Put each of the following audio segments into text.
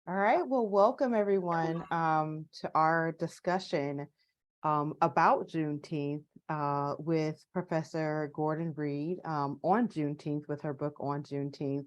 All right, well, welcome everyone to our discussion about Juneteenth with Professor Gordon-Reed on Juneteenth with her book On Juneteenth.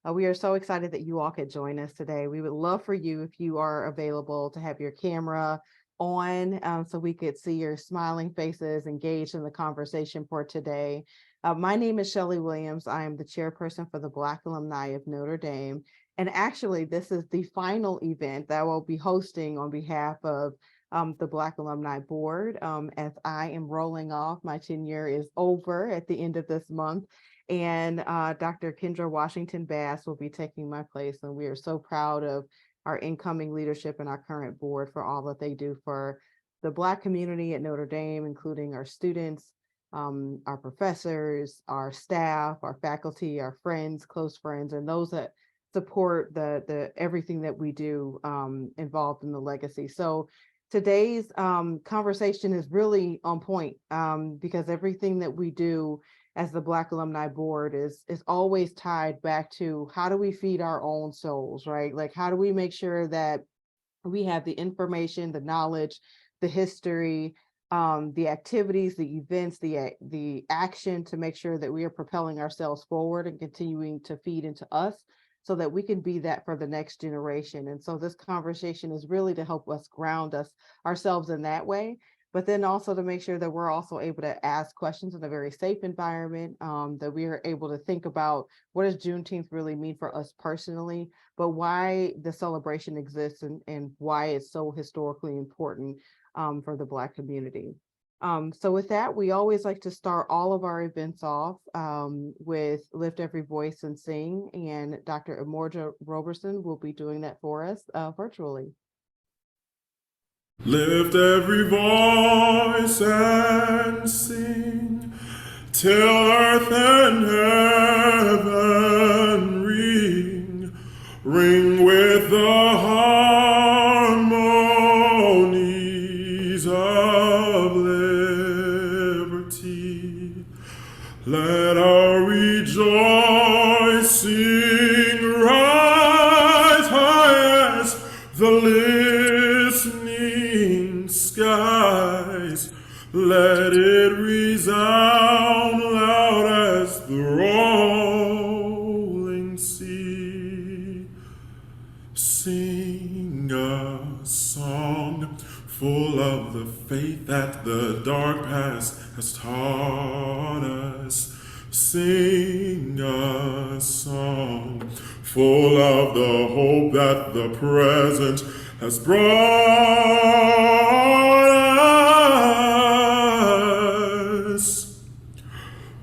We are so excited that you all could join us today. We would love for you, if you are available, to have your camera on so we could see your smiling faces engaged in the conversation for today. My name is Shelley Williams. I am the chairperson for the Black Alumni of Notre Dame. And actually, this is the final event that I will be hosting on behalf of the Black Alumni Board. As I am rolling off, my tenure is over at the end of this month. And Dr. Kendra Washington Bass will be taking my place. And we are so proud of our incoming leadership and our current board for all that they do for the Black community at Notre Dame, including our students, our professors, our staff, our faculty, our friends, close friends, and those that support the everything that we do involved in the legacy. So today's conversation is really on point because everything that we do as the Black Alumni Board is always tied back to how do we feed our own souls, right? Like, how do we make sure that we have the information, the knowledge, the history, the activities, the events, the action to make sure that we are propelling ourselves forward and continuing to feed into us so that we can be that for the next generation. And so this conversation is really to help us ground ourselves in that way, but then also to make sure that we're also able to ask questions in a very safe environment, that we are able to think about what does Juneteenth really mean for us personally, but why the celebration exists and why it's so historically important for the Black community. So with that, we always like to start all of our events off with Lift Every Voice and Sing, and Dr. Amorja Roberson will be doing that for us virtually. Lift every voice and sing, till earth and heaven ring with the harmonies of liberty. Let our rejoicing rise high as the listening skies. Let it resound loud as the rolling sea. Sing a song full of the faith that the dark past has taught us. Sing a song full of the hope that the present has brought us.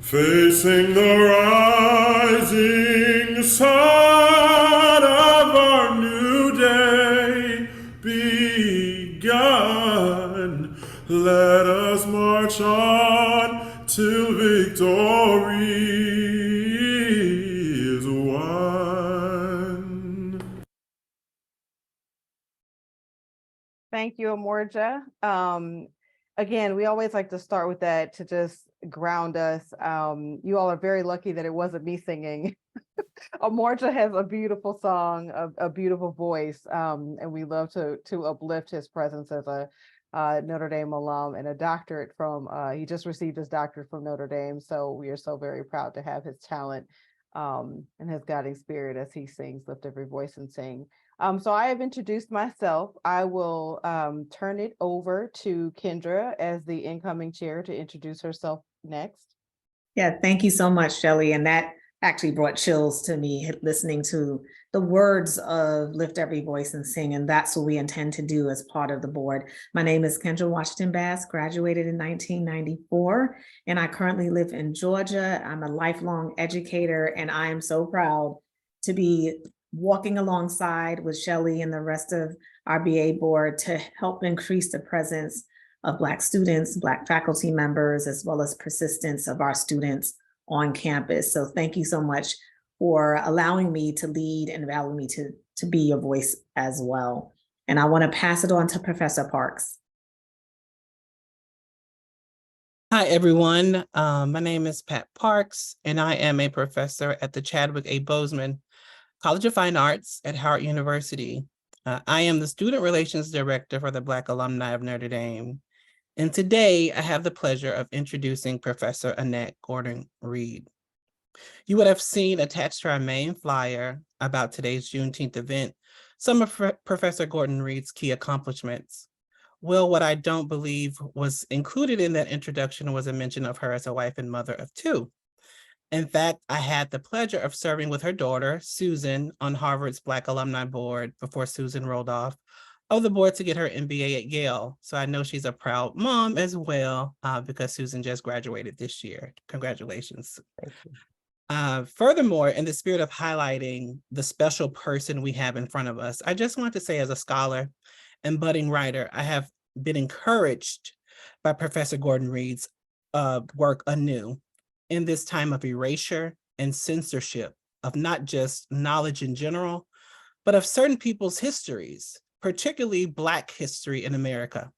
Facing the rising sun of our new day begun, let us march on till victory is won. Thank you, Amorja. Again, we always like to start with that to just ground us. You all are very lucky that it wasn't me singing. Amorja has a beautiful song, a beautiful voice, and we love to uplift his presence as a Notre Dame alum and a doctorate from, he just received his doctorate from Notre Dame. So we are so very proud to have his talent and his guiding spirit as he sings Lift Every Voice and Sing. So I have introduced myself. I will turn it over to Kendra as the incoming chair to introduce herself next. Yeah, thank you so much, Shelley. And that actually brought chills to me listening to the words of Lift Every Voice and Sing. And that's what we intend to do as part of the board. My name is Kendra Washington Bass, graduated in 1994, and I currently live in Georgia. I'm a lifelong educator, and I am so proud to be walking alongside with Shelley and the rest of our BA board to help increase the presence of Black students, Black faculty members, as well as persistence of our students on campus. So thank you so much for allowing me to lead and allowing me to be your voice as well. And I want to pass it on to Professor Parks. Hi, everyone. My name is Pat Parks, and I am a professor at the Chadwick A. Boseman College of Fine Arts at Howard University. I am the Student Relations Director for the Black Alumni of Notre Dame. And today I have the pleasure of introducing Professor Annette Gordon-Reed. You would have seen attached to our main flyer about today's Juneteenth event some of Professor Gordon-Reed's key accomplishments. Well, what I don't believe was included in that introduction was a mention of her as a wife and mother of two. In fact, I had the pleasure of serving with her daughter, Susan, on Harvard's Black Alumni Board before Susan rolled off of the board to get her MBA at Yale. So I know she's a proud mom as well, because Susan just graduated this year. Congratulations. Thank you. Furthermore, in the spirit of highlighting the special person we have in front of us, I just want to say, as a scholar and budding writer, I have been encouraged by Professor Gordon-Reed's work anew in this time of erasure and censorship of not just knowledge in general, but of certain people's histories, particularly Black history in America.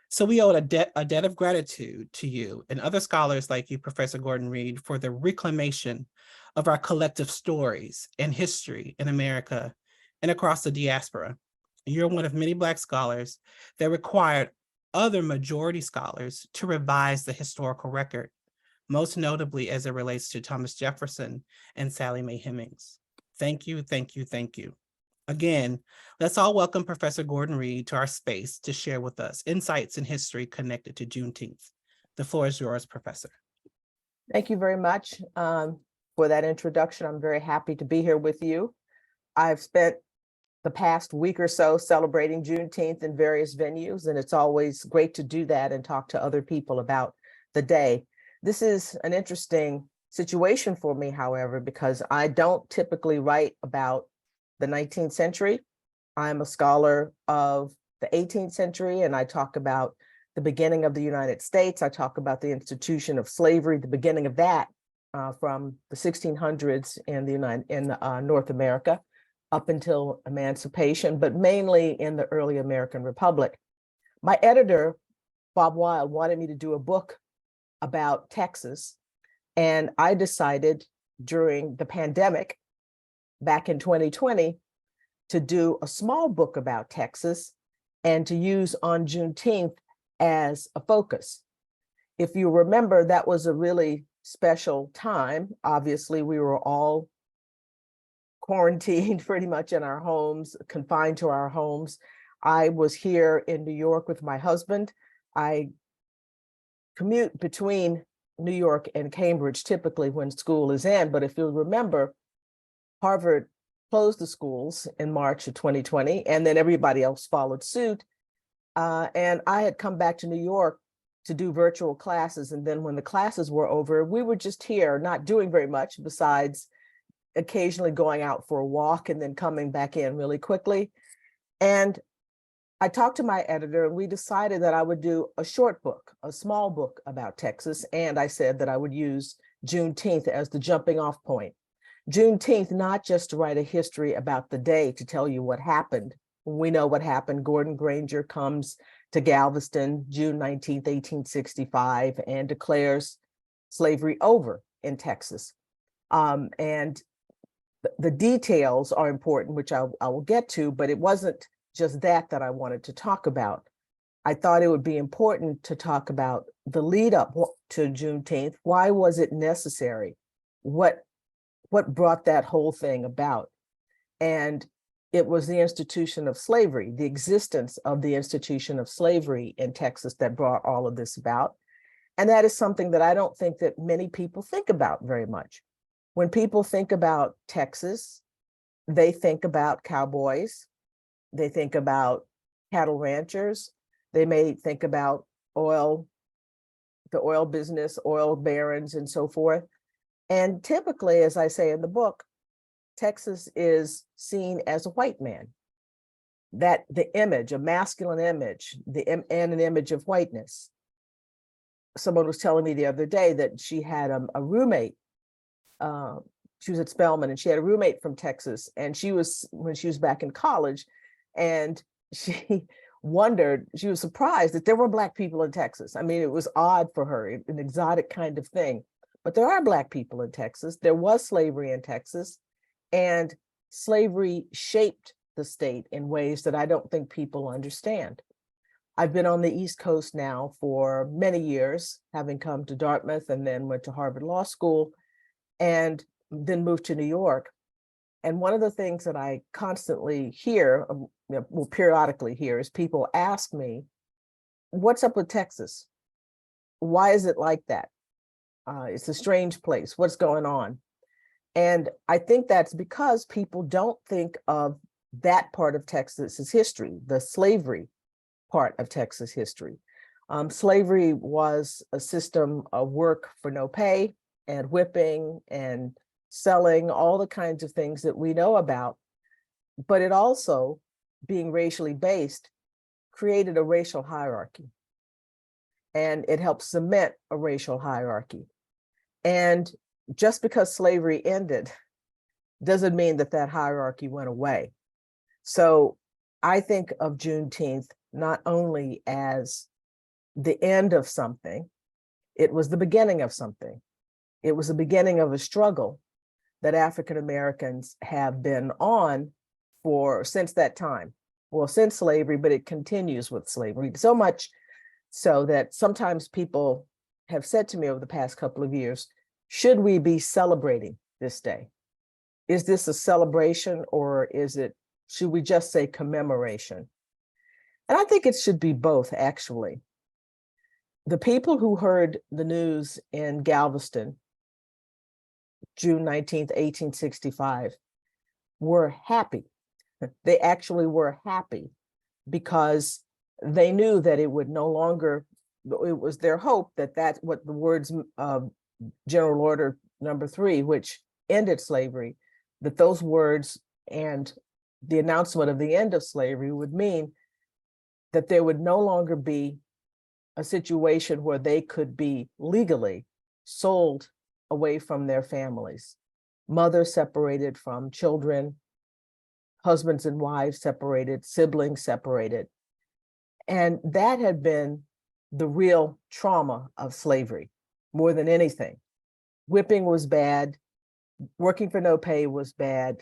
So we owe a debt of gratitude to you and other scholars like you, Professor Gordon-Reed, for the reclamation of our collective stories and history in America and across the diaspora. You're one of many Black scholars that required other majority scholars to revise the historical record, most notably as it relates to Thomas Jefferson and Sally Mae Hemings. Thank you, thank you, thank you. Again, let's all welcome Professor Gordon-Reed to our space to share with us insights in history connected to Juneteenth. The floor is yours, Professor. Thank you very much for that introduction. I'm very happy to be here with you. I've spent the past week or so celebrating Juneteenth in various venues, and it's always great to do that and talk to other people about the day. This is an interesting situation for me, however, because I don't typically write about the 19th century. I'm a scholar of the 18th century, and I talk about the beginning of the United States. I talk about the institution of slavery, the beginning of that from the 1600s in North America up until emancipation, but mainly in the early American Republic. My editor, Bob Wild, wanted me to do a book about Texas, and I decided during the pandemic back in 2020 to do a small book about Texas and to use On Juneteenth as a focus. If you remember, that was a really special time. Obviously, we were all quarantined pretty much in our homes, confined to our homes. I was here in New York with my husband. I commute between New York and Cambridge typically when school is in, but if you'll remember, Harvard closed the schools in March of 2020, and then everybody else followed suit. And I had come back to New York to do virtual classes. And then when the classes were over, we were just here, not doing very much besides occasionally going out for a walk and then coming back in really quickly. And I talked to my editor, and we decided that I would do a short book, a small book about Texas. And I said that I would use Juneteenth as the jumping off point. Juneteenth, not just to write a history about the day, to tell you what happened. We know what happened. Gordon Granger comes to Galveston, June 19th, 1865, and declares slavery over in Texas. And the details are important, which I will get to, but it wasn't just that I wanted to talk about. I thought it would be important to talk about the lead up to Juneteenth. Why was it necessary? What brought that whole thing about? And it was the institution of slavery, the existence of the institution of slavery in Texas that brought all of this about. And that is something that I don't think that many people think about very much. When people think about Texas, they think about cowboys, they think about cattle ranchers, they may think about oil, the oil business, oil barons, and so forth. And typically, as I say in the book, Texas is seen as a white man. That the image, a masculine image, and an image of whiteness. Someone was telling me the other day that she had a roommate. She was at Spelman, and she had a roommate from Texas. And when she was back in college, and she she was surprised that there were Black people in Texas. I mean, it was odd for her, an exotic kind of thing. But there are Black people in Texas. There was slavery in Texas, and slavery shaped the state in ways that I don't think people understand. I've been on the East Coast now for many years, having come to Dartmouth and then went to Harvard Law School and then moved to New York. And one of the things that I constantly hear, well, periodically hear, is people ask me, what's up with Texas? Why is it like that? It's a strange place. What's going on? And I think that's because people don't think of that part of Texas's history, the slavery part of Texas history. Slavery was a system of work for no pay and whipping and selling, all the kinds of things that we know about. But it also, being racially based, created a racial hierarchy. And it helped cement a racial hierarchy. And just because slavery ended doesn't mean that that hierarchy went away. So I think of Juneteenth not only as the end of something, it was the beginning of something. It was the beginning of a struggle that African Americans have been on since that time. Well, since slavery, but it continues with slavery. So much so that sometimes people have said to me over the past couple of years, should we be celebrating this day? Is this a celebration, or should we just say commemoration? And I think it should be both, actually. The people who heard the news in Galveston, June 19th, 1865, were happy. They actually were happy because they knew that it would no longer, it was their hope that that's what the words of General Order Number 3, which ended slavery, that those words and the announcement of the end of slavery would mean that there would no longer be a situation where they could be legally sold away from their families. Mothers separated from children, husbands and wives separated, siblings separated. And that had been the real trauma of slavery, more than anything. Whipping was bad, working for no pay was bad,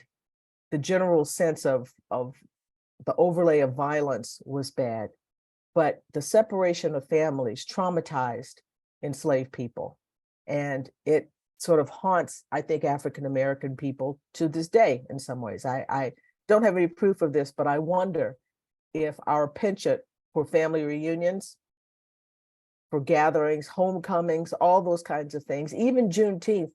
the general sense of the overlay of violence was bad, but the separation of families traumatized enslaved people. And it sort of haunts, I think, African American people to this day in some ways. I don't have any proof of this, but I wonder if our penchant for family reunions, for gatherings, homecomings, all those kinds of things, even Juneteenth,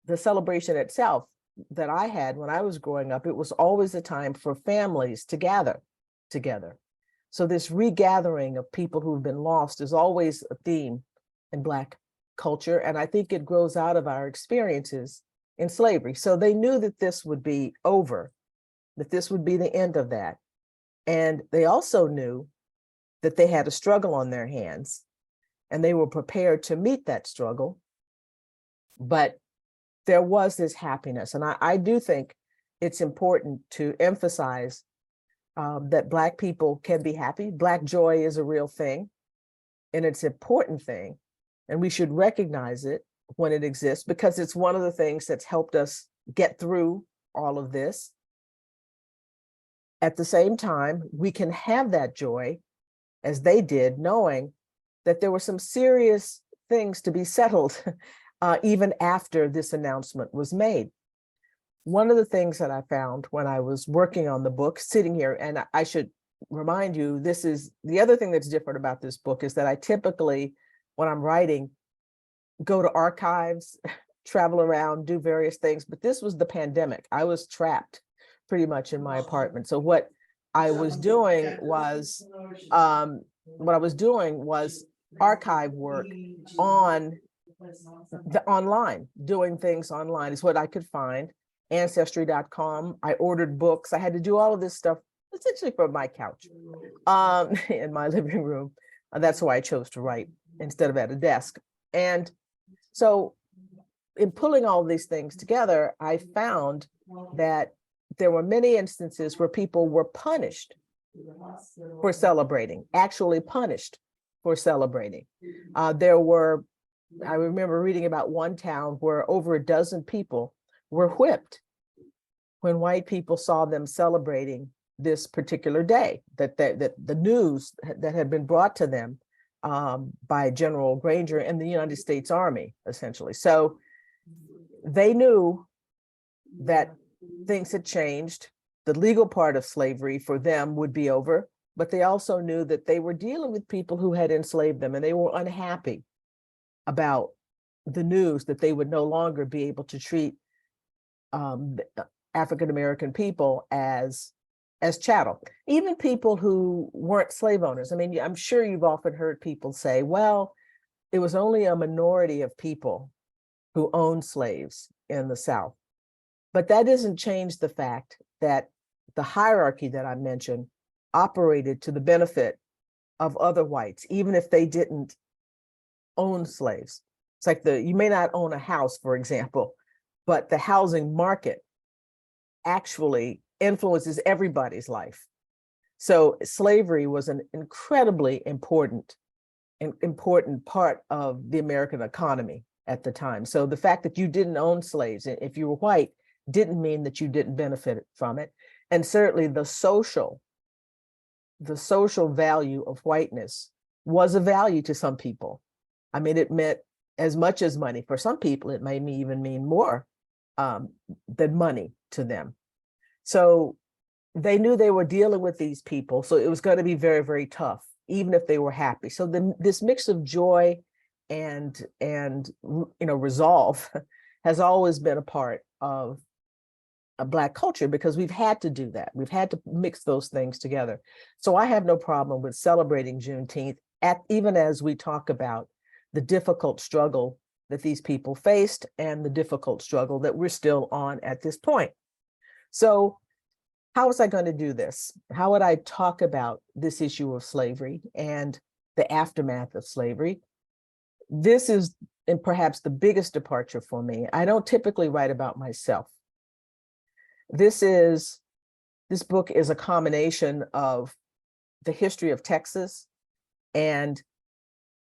the celebration itself that I had when I was growing up, it was always a time for families to gather together. So this regathering of people who've been lost is always a theme in Black culture. And I think it grows out of our experiences in slavery. So they knew that this would be over, that this would be the end of that. And they also knew that they had a struggle on their hands and they were prepared to meet that struggle. But there was this happiness. And I do think it's important to emphasize that Black people can be happy. Black joy is a real thing, and it's an important thing. And we should recognize it when it exists, because it's one of the things that's helped us get through all of this. At the same time, we can have that joy, as they did, knowing that there were some serious things to be settled even after this announcement was made. One of the things that I found when I was working on the book, sitting here, and I should remind you, this is the other thing that's different about this book, is that I typically, when I'm writing, go to archives, travel around, do various things, but this was the pandemic. I was trapped pretty much in my apartment. So what I was doing was archive work on the online, doing things online is what I could find. Ancestry.com. I ordered books. I had to do all of this stuff essentially from my couch in my living room. That's why I chose to write instead of at a desk. And so in pulling all these things together, I found that there were many instances where people were punished for celebrating, actually punished for celebrating. I remember reading about one town where over a dozen people were whipped when white people saw them celebrating this particular day, that the news that had been brought to them by General Granger and the United States Army, essentially. So they knew that things had changed. The legal part of slavery for them would be over, but they also knew that they were dealing with people who had enslaved them, and they were unhappy about the news that they would no longer be able to treat African-American people as chattel. Even people who weren't slave owners. I mean, I'm sure you've often heard people say, well, it was only a minority of people who owned slaves in the South. But that doesn't change the fact that the hierarchy that I mentioned operated to the benefit of other whites, even if they didn't own slaves. It's like you may not own a house, for example, but the housing market actually influences everybody's life. So slavery was an incredibly important part of the American economy at the time. So the fact that you didn't own slaves, if you were white, didn't mean that you didn't benefit from it. And certainly the social value of whiteness was a value to some people. I mean, it meant as much as money. For some people, it may even mean more than money to them. So they knew they were dealing with these people. So it was going to be very, very tough, even if they were happy. So this mix of joy and resolve has always been a part of a Black culture, because we've had to do that. We've had to mix those things together. So I have no problem with celebrating Juneteenth, even as we talk about the difficult struggle that these people faced and the difficult struggle that we're still on at this point. So how was I going to do this? How would I talk about this issue of slavery and the aftermath of slavery? This is perhaps the biggest departure for me. I don't typically write about myself. This book is a combination of the history of Texas and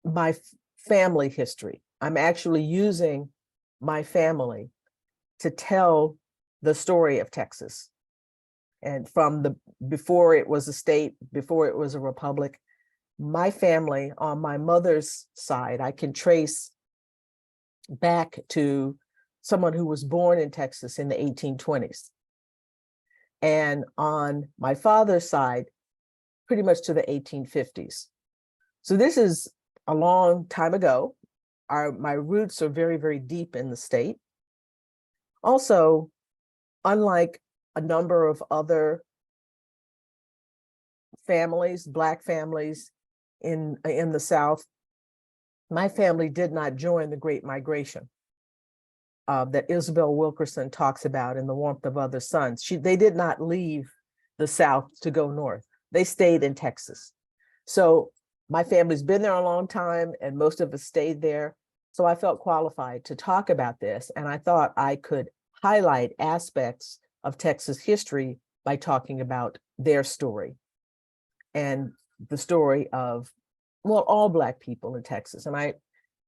my family history. I'm actually using my family to tell the story of Texas. And from before it was a state, before it was a republic, my family on my mother's side, I can trace back to someone who was born in Texas in the 1820s. And on my father's side, pretty much to the 1850s. So this is a long time ago. My roots are very, very deep in the state. Also, unlike a number of other families, Black families in the South, my family did not join the Great Migration that Isabel Wilkerson talks about in The Warmth of Other Suns. They did not leave the South to go north. They stayed in Texas. So my family's been there a long time, and most of us stayed there. So I felt qualified to talk about this, and I thought I could highlight aspects of Texas history by talking about their story and the story of, well, all Black people in Texas. And I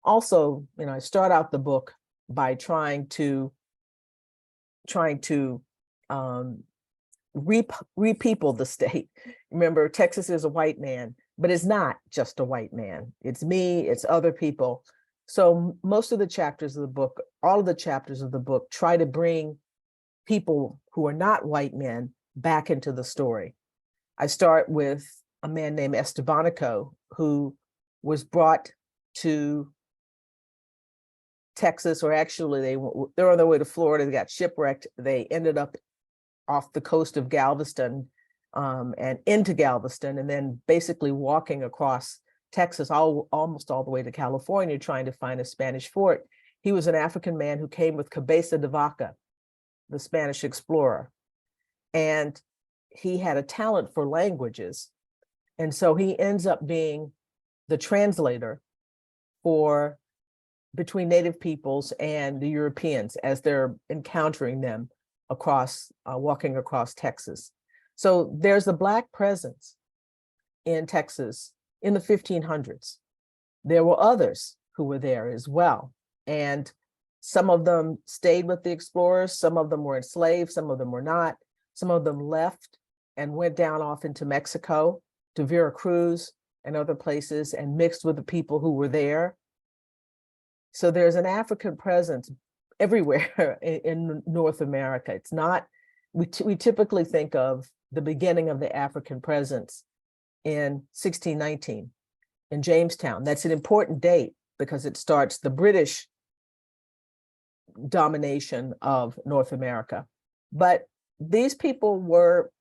also, I start out the book by trying to re-people the state. Remember, Texas is a white man, but it's not just a white man. It's me, it's other people. So most of the chapters of the book, all of the chapters of the book, try to bring people who are not white men back into the story. I start with a man named Estebanico, who was brought to Texas, or actually they're on their way to Florida. They got shipwrecked. They ended up off the coast of Galveston and into Galveston, and then basically walking across Texas almost all the way to California, trying to find a Spanish fort. He was an African man who came with Cabeza de Vaca, the Spanish explorer. And he had a talent for languages. And so he ends up being the translator between Native peoples and the Europeans as they're encountering them walking across Texas. So there's a Black presence in Texas in the 1500s. There were others who were there as well. And some of them stayed with the explorers, some of them were enslaved, some of them were not. Some of them left and went down off into Mexico, to Veracruz and other places, and mixed with the people who were there. So there's an African presence everywhere in North America. It's not, we typically think of the beginning of the African presence in 1619 in Jamestown. That's an important date because it starts the British domination of North America. But these people were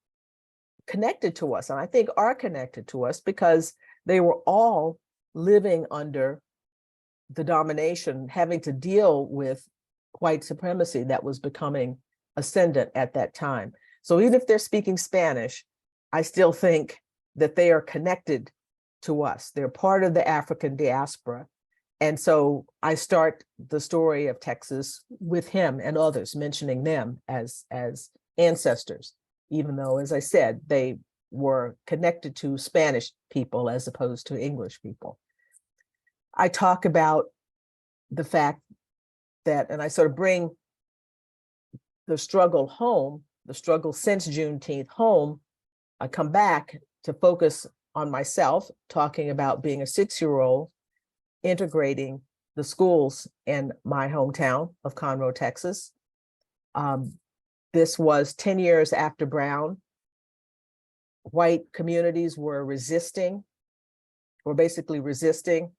connected to us, and I think are connected to us because they were all living under the domination, having to deal with white supremacy that was becoming ascendant at that time. So even if they're speaking Spanish, I still think that they are connected to us. They're part of the African diaspora. And so I start the story of Texas with him and others, mentioning them as ancestors, even though, as I said, they were connected to Spanish people as opposed to English people. I talk about the fact that, and I sort of bring the struggle home, the struggle since Juneteenth home. I come back to focus on myself, talking about being a 6-year-old, integrating the schools in my hometown of Conroe, Texas. This was 10 years after Brown. White communities were basically resisting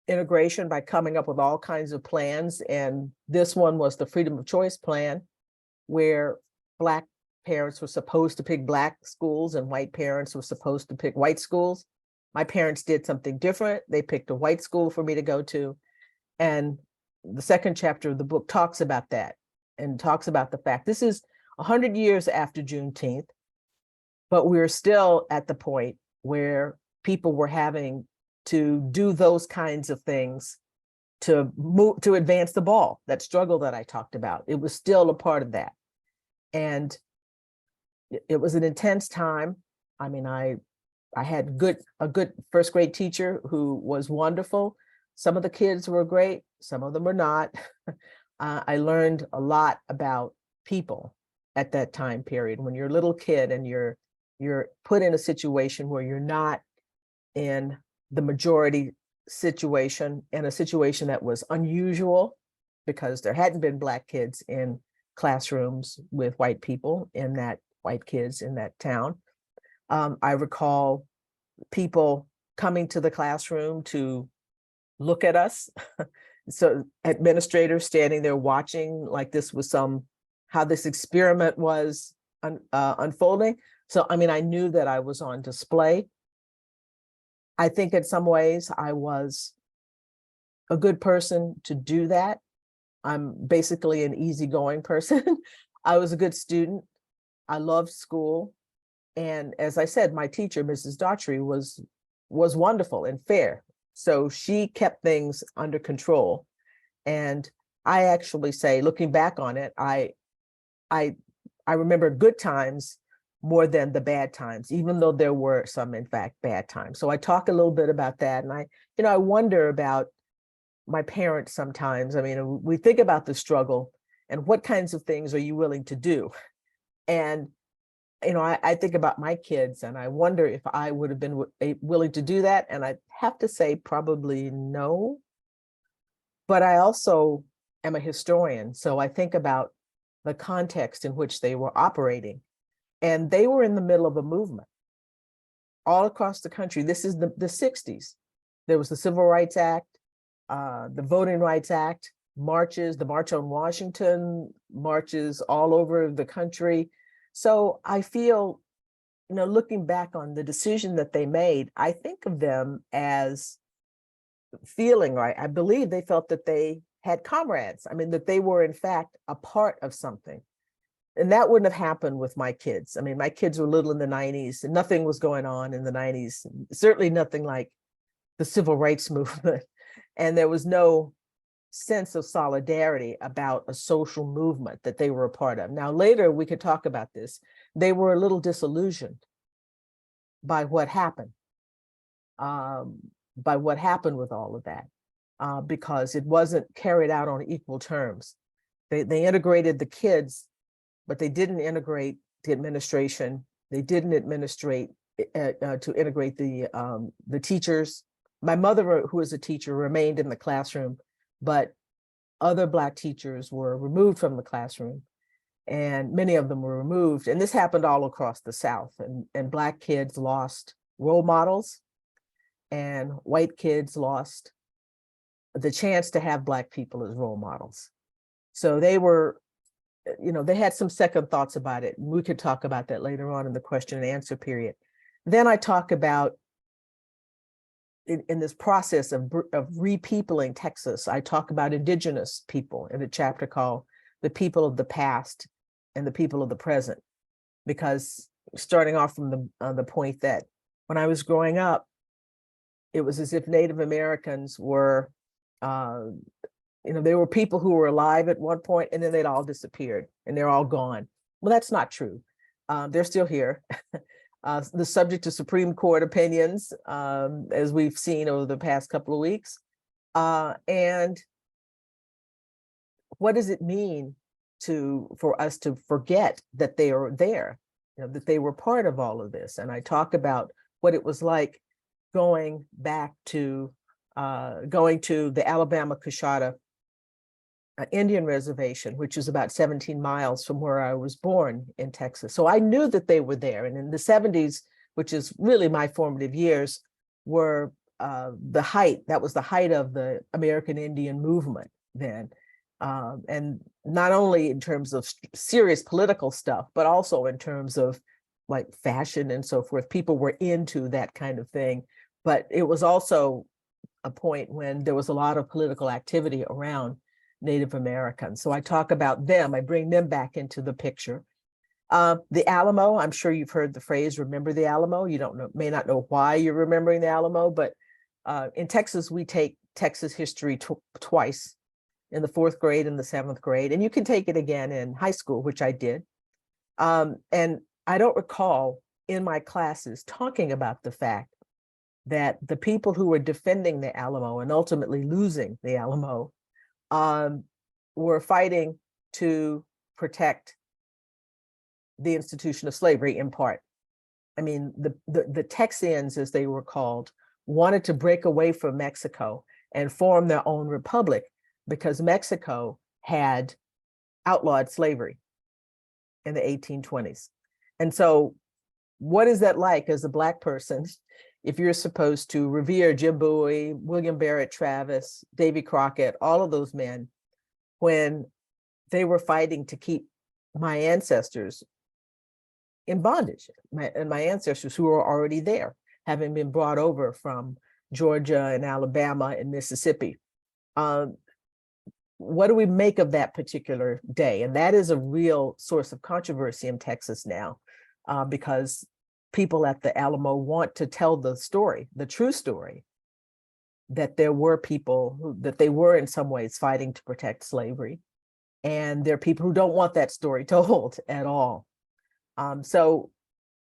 integration by coming up with all kinds of plans. And this one was the freedom of choice plan, where Black parents were supposed to pick Black schools and white parents were supposed to pick white schools. My parents did something different. They picked a white school for me to go to. And the second chapter of the book talks about that and talks about the fact this is 100 years after Juneteenth, but we're still at the point where people were having to do those kinds of things to move, to advance the ball, that struggle that I talked about. It was still a part of that. And it was an intense time. I mean, I had a good first grade teacher who was wonderful. Some of the kids were great, some of them were not. I learned a lot about people at that time period. When you're a little kid and you're put in a situation where you're not in the majority situation, in a situation that was unusual because there hadn't been Black kids in classrooms with white people white kids in that town. I recall people coming to the classroom to look at us. So administrators standing there watching like this was how this experiment was unfolding. So, I mean, I knew that I was on display. I think in some ways I was a good person to do that. I'm basically an easygoing person. I was a good student. I loved school. And as I said, my teacher, Mrs. Daughtry, was wonderful and fair. So she kept things under control. And I actually say, looking back on it, I remember good times more than the bad times, even though there were some, in fact, bad times. So I talk a little bit about that. And I wonder about my parents sometimes. I mean, we think about the struggle and what kinds of things are you willing to do? And, I think about my kids and I wonder if I would have been willing to do that. And I have to say probably no. But I also am a historian. So I think about the context in which they were operating. And they were in the middle of a movement all across the country. This is the 60s. There was the Civil Rights Act, the Voting Rights Act, marches, the March on Washington, marches all over the country. So I feel, looking back on the decision that they made, I think of them as feeling right. I believe they felt that they had comrades. I mean, that they were in fact a part of something. And that wouldn't have happened with my kids. I mean, my kids were little in the 90s and nothing was going on in the 90s, certainly nothing like the civil rights movement. And there was no sense of solidarity about a social movement that they were a part of. Now, later we could talk about this. They were a little disillusioned by what happened, with all of that, because it wasn't carried out on equal terms. They integrated the kids, but they didn't integrate the administration They didn't administrate to integrate the teachers. My mother, who was a teacher, remained in the classroom, but other Black teachers were removed from the classroom, and many of them were removed. And this happened all across the South, and Black kids lost role models, and white kids lost the chance to have Black people as role models. So they were, they had some second thoughts about it. We could talk about that later on in the question and answer period. Then I talk about, in this process of repeopling Texas, I talk about indigenous people in a chapter called The People of the Past and the People of the Present, because starting off from the point that when I was growing up, it was as if Native Americans were, there were people who were alive at one point and then they'd all disappeared and they're all gone. Well, that's not true. They're still here. The subject of Supreme Court opinions, as we've seen over the past couple of weeks. And what does it mean for us to forget that they are there, that they were part of all of this? And I talk about what it was like going to the Alabama Coshada Indian reservation, which is about 17 miles from where I was born in Texas. So I knew that they were there. And in the 70s, which is really my formative years, were the height of the American Indian movement then. And not only in terms of serious political stuff, but also in terms of like fashion and so forth. People were into that kind of thing. But it was also a point when there was a lot of political activity around Native Americans. So I talk about them, I bring them back into the picture. The Alamo, I'm sure you've heard the phrase, remember the Alamo. You may not know why you're remembering the Alamo, but in Texas, we take Texas history twice, in the 4th grade and the 7th grade, and you can take it again in high school, which I did. And I don't recall in my classes talking about the fact that the people who were defending the Alamo and ultimately losing the Alamo were fighting to protect the institution of slavery in part. I mean, the Texians, as they were called, wanted to break away from Mexico and form their own republic because Mexico had outlawed slavery in the 1820s. And so what is that like as a Black person if you're supposed to revere Jim Bowie, William Barrett Travis, Davy Crockett, all of those men, when they were fighting to keep my ancestors in bondage, my ancestors who were already there, having been brought over from Georgia and Alabama and Mississippi? What do we make of that particular day? And that is a real source of controversy in Texas now, because people at the Alamo want to tell the story, the true story, that there were people that they were in some ways fighting to protect slavery. And there are people who don't want that story told at all. So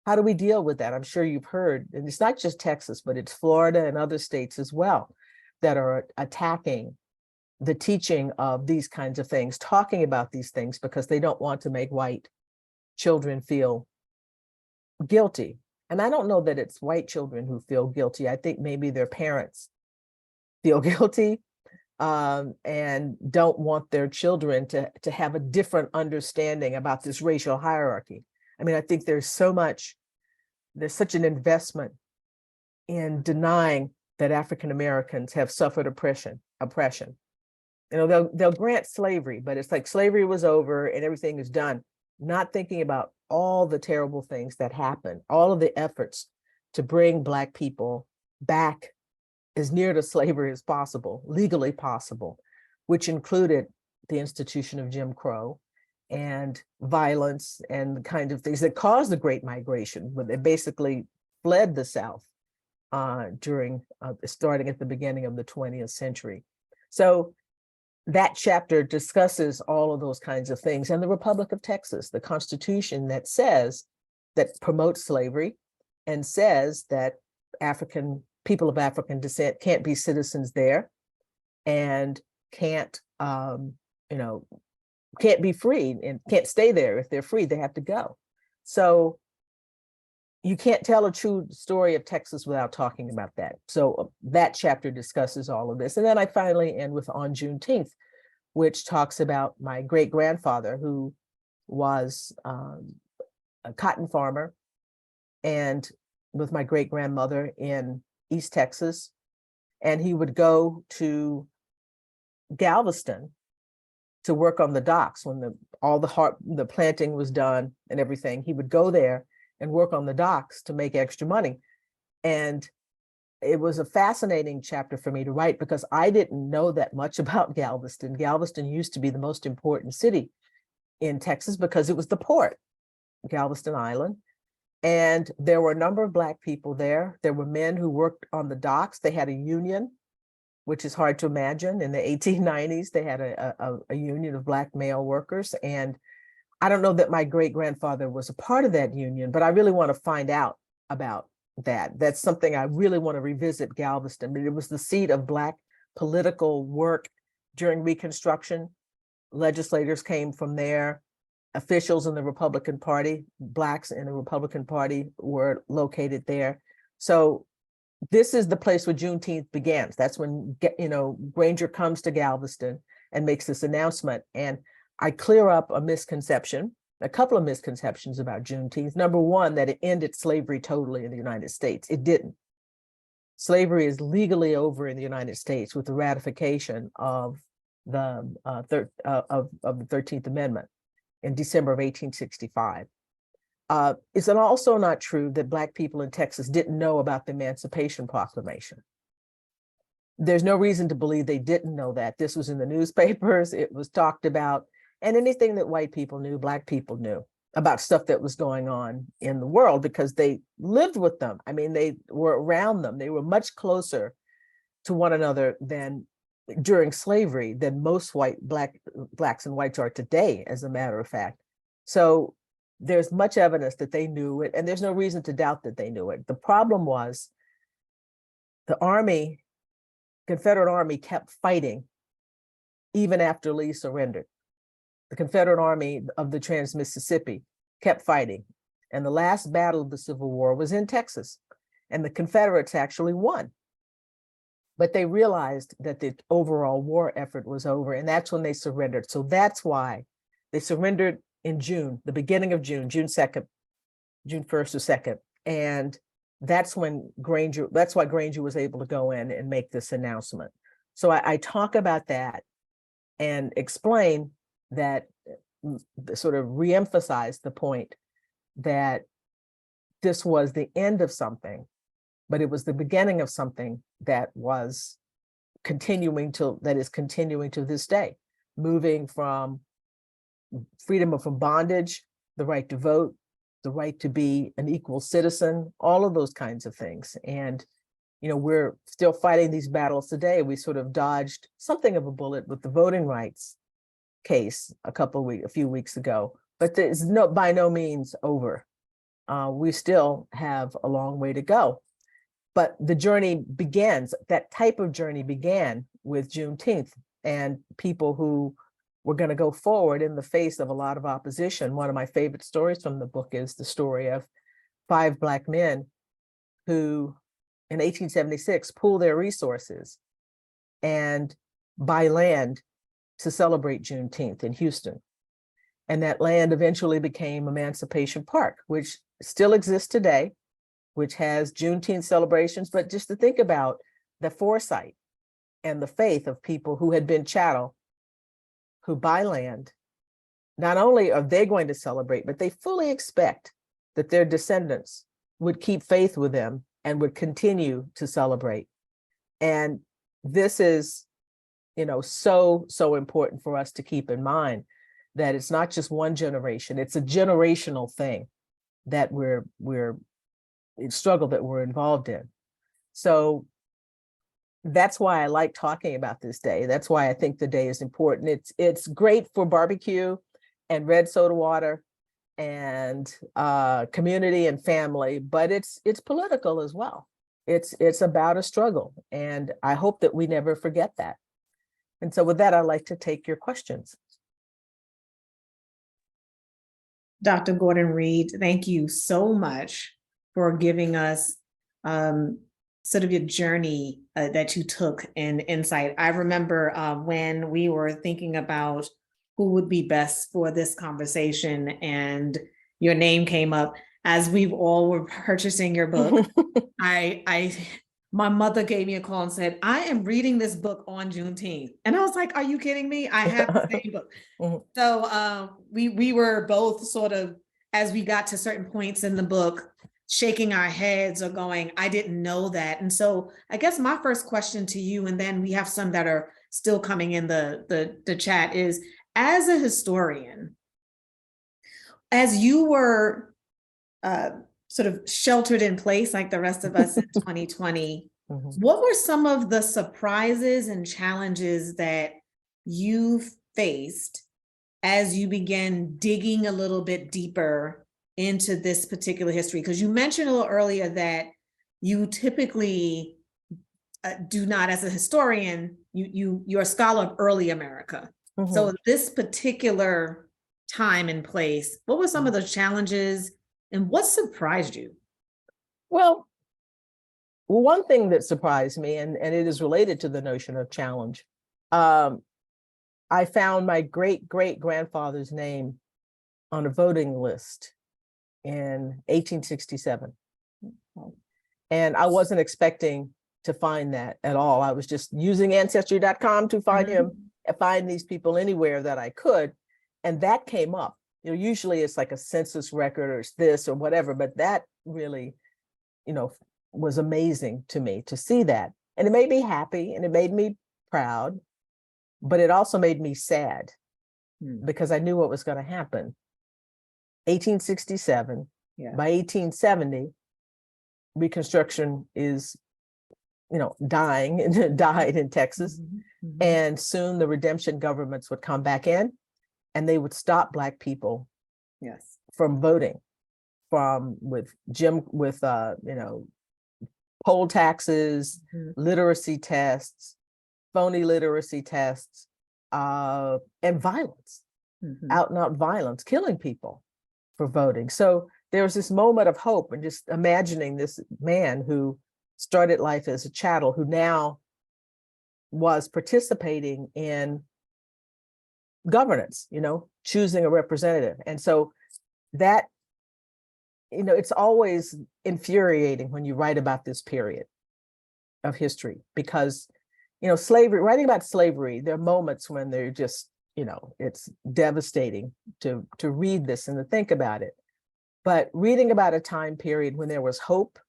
how do we deal with that? I'm sure you've heard, and it's not just Texas, but it's Florida and other states as well that are attacking the teaching of these kinds of things, talking about these things because they don't want to make white children feel guilty. And I don't know that it's white children who feel guilty. I think maybe their parents feel guilty and don't want their children to have a different understanding about this racial hierarchy. I mean, I think there's such an investment in denying that African Americans have suffered oppression. They'll grant slavery, but it's like slavery was over and everything is done, not thinking about all the terrible things that happened, all of the efforts to bring Black people back as near to slavery as possible, legally possible, which included the institution of Jim Crow and violence and the kind of things that caused the Great Migration, when they basically fled the South starting at the beginning of the 20th century. So that chapter discusses all of those kinds of things. And the Republic of Texas, the Constitution that promotes slavery and says that people of African descent can't be citizens there and can't be free and can't stay there. If they're free, they have to go. So you can't tell a true story of Texas without talking about that. So that chapter discusses all of this. And then I finally end with On Juneteenth, which talks about my great-grandfather, who was a cotton farmer, and with my great-grandmother in East Texas. And he would go to Galveston to work on the docks when all the planting was done and everything. He would go there and work on the docks to make extra money. And it was a fascinating chapter for me to write because I didn't know that much about Galveston. Galveston used to be the most important city in Texas because it was the port, Galveston Island. And there were a number of Black people there. There were men who worked on the docks. They had a union, which is hard to imagine. In the 1890s, they had a union of Black male workers. And I don't know that my great-grandfather was a part of that union, but I really want to find out about that. That's something I really want to revisit, Galveston. It was the seat of Black political work during Reconstruction. Legislators came from there. Officials in the Republican Party, Blacks in the Republican Party were located there. So this is the place where Juneteenth begins. That's when, Granger comes to Galveston and makes this announcement. And I clear up a misconception, a couple of misconceptions about Juneteenth. Number one, that it ended slavery totally in the United States. It didn't. Slavery is legally over in the United States with the ratification of the 13th Amendment in December of 1865. It's also not true that Black people in Texas didn't know about the Emancipation Proclamation. There's no reason to believe they didn't know that. This was in the newspapers, it was talked about, and anything that white people knew, Black people knew about stuff that was going on in the world because they lived with them. I mean, they were around them. They were much closer to one another than during slavery than most Blacks and whites are today, as a matter of fact. So there's much evidence that they knew it, and there's no reason to doubt that they knew it. The problem was the Confederate Army kept fighting even after Lee surrendered. The Confederate Army of the Trans-Mississippi kept fighting. And the last battle of the Civil War was in Texas, and the Confederates actually won. But they realized that the overall war effort was over, and that's when they surrendered. So that's why they surrendered in June, the beginning of June, June 2nd, June 1st or 2nd. And that's why Granger was able to go in and make this announcement. So I talk about that and explain that, sort of reemphasize the point that this was the end of something, but it was the beginning of something that is continuing to this day, moving from freedom from bondage, the right to vote, the right to be an equal citizen, all of those kinds of things. And, we're still fighting these battles today. We sort of dodged something of a bullet with the voting rights case a few weeks ago, but it's by no means over. We still have a long way to go. But the journey begins, that type of journey began with Juneteenth and people who were going to go forward in the face of a lot of opposition. One of my favorite stories from the book is the story of 5 Black men who in 1876 pool their resources and buy land to celebrate Juneteenth in Houston. And that land eventually became Emancipation Park, which still exists today, which has Juneteenth celebrations. But just to think about the foresight and the faith of people who had been chattel, who buy land, not only are they going to celebrate, but they fully expect that their descendants would keep faith with them and would continue to celebrate. And this is, so important for us to keep in mind, that it's not just one generation, it's a generational thing that we're struggle that we're involved in. So that's why I like talking about this day. That's why I think the day is important. It's great for barbecue and red soda water and community and family, but it's political as well. It's about a struggle, and I hope that we never forget that. And so with that, I'd like to take your questions. Dr. Gordon-Reed, thank you so much for giving us sort of your journey that you took and insight. I remember when we were thinking about who would be best for this conversation and your name came up as we all were purchasing your book. My mother gave me a call and said, I am reading this book on Juneteenth. And I was like, are you kidding me? I have the same book. So we were both sort of, as we got to certain points in the book, shaking our heads or going, I didn't know that. And so I guess my first question to you, and then we have some that are still coming in the chat, is as a historian, as you were sort of sheltered in place like the rest of us in 2020, what were some of the surprises and challenges that you faced as you began digging a little bit deeper into this particular history? Because you mentioned a little earlier that you typically do not, as a historian, you're a scholar of early America. So this particular time and place, what were some of the challenges and what surprised you? Well, one thing that surprised me, and it is related to the notion of challenge, I found my great-great-grandfather's name on a voting list in 1867. And I wasn't expecting to find that at all. I was just using Ancestry.com to find him, find these people anywhere that I could. And that came up. You know, usually it's like a census record or it's this or whatever, but that really, you know, was amazing to me to see that. And it made me happy and it made me proud, but it also made me sad because I knew what was going to happen. 1867, by 1870, Reconstruction is, you know, dying and died in Texas. And soon the redemption governments would come back in and they would stop Black people from voting, with you know, poll taxes, literacy tests, phony literacy tests, and violence, out and out violence, killing people for voting. So there was this moment of hope, and just imagining this man who started life as a chattel, who now was participating in governance, you know, choosing a representative. And so that, you know, it's always infuriating when you write about this period of history, because, you know, slavery, writing about slavery, there are moments when they're just, you know, it's devastating to read this and to think about it. But reading about a time period when there was hope,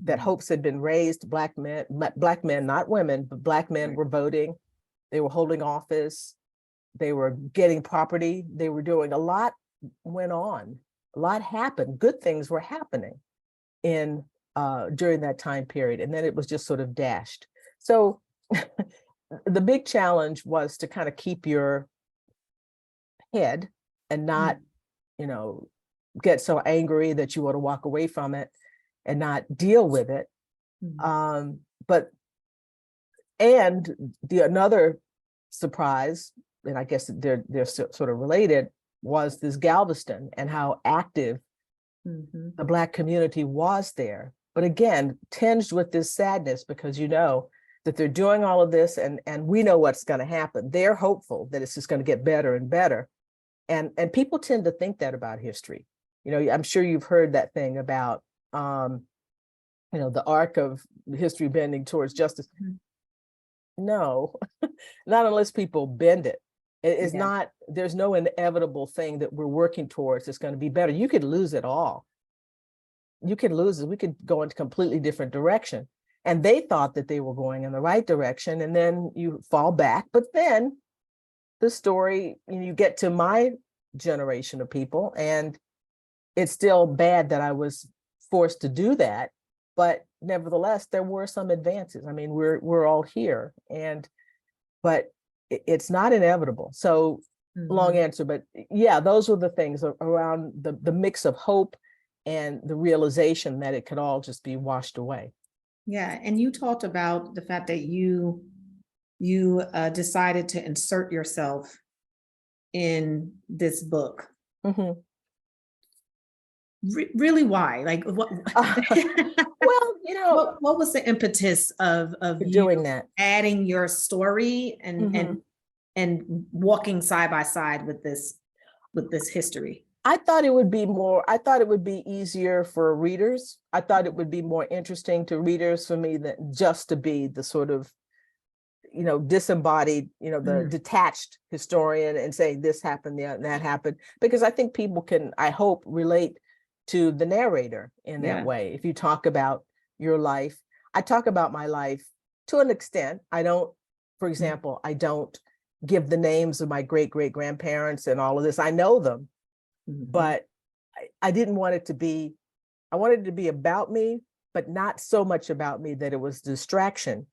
that hopes had been raised, Black men, not women, but Black men were voting, they were holding office, they were getting property, they were doing a lot, went on, a lot happened, good things were happening in during that time period, and then it was just sort of dashed. So the big challenge was to kind of keep your head and not, you know, get so angry that you want to walk away from it and not deal with it. But another surprise, and I guess they're sort of related, was this Galveston and how active the Black community was there. But again, tinged with this sadness, because you know that they're doing all of this and we know what's going to happen. They're hopeful that it's just going to get better and better. And people tend to think that about history. You know, I'm sure you've heard that thing about, you know, the arc of history bending towards justice. No, not unless people bend it. It's not, there's no inevitable thing that we're working towards that's going to be better. You could lose it all. You could lose it. We could go in a completely different direction. And they thought that they were going in the right direction, and then you fall back. But then the story, you get to my generation of people, and it's still bad that I was forced to do that. But nevertheless, there were some advances. I mean, we're all here, but it's not inevitable. So long answer, but yeah, those were the things around the mix of hope and the realization that it could all just be washed away. Yeah, and you talked about the fact that you decided to insert yourself in this book. Really, why? Like, what? Well, you know, What was the impetus of you doing that. adding your story and walking side by side with this history? I thought it would be easier for readers. I thought it would be more interesting to readers for me than just to be the sort of, you know, disembodied, you know, the detached historian and say this happened, that happened, because I think people can, I hope, relate to the narrator in that way. If you talk about your life, I talk about my life to an extent. I don't, for example, I don't give the names of my great-great-grandparents and all of this. I know them, but I didn't want it to be, I wanted it to be about me, but not so much about me that it was distraction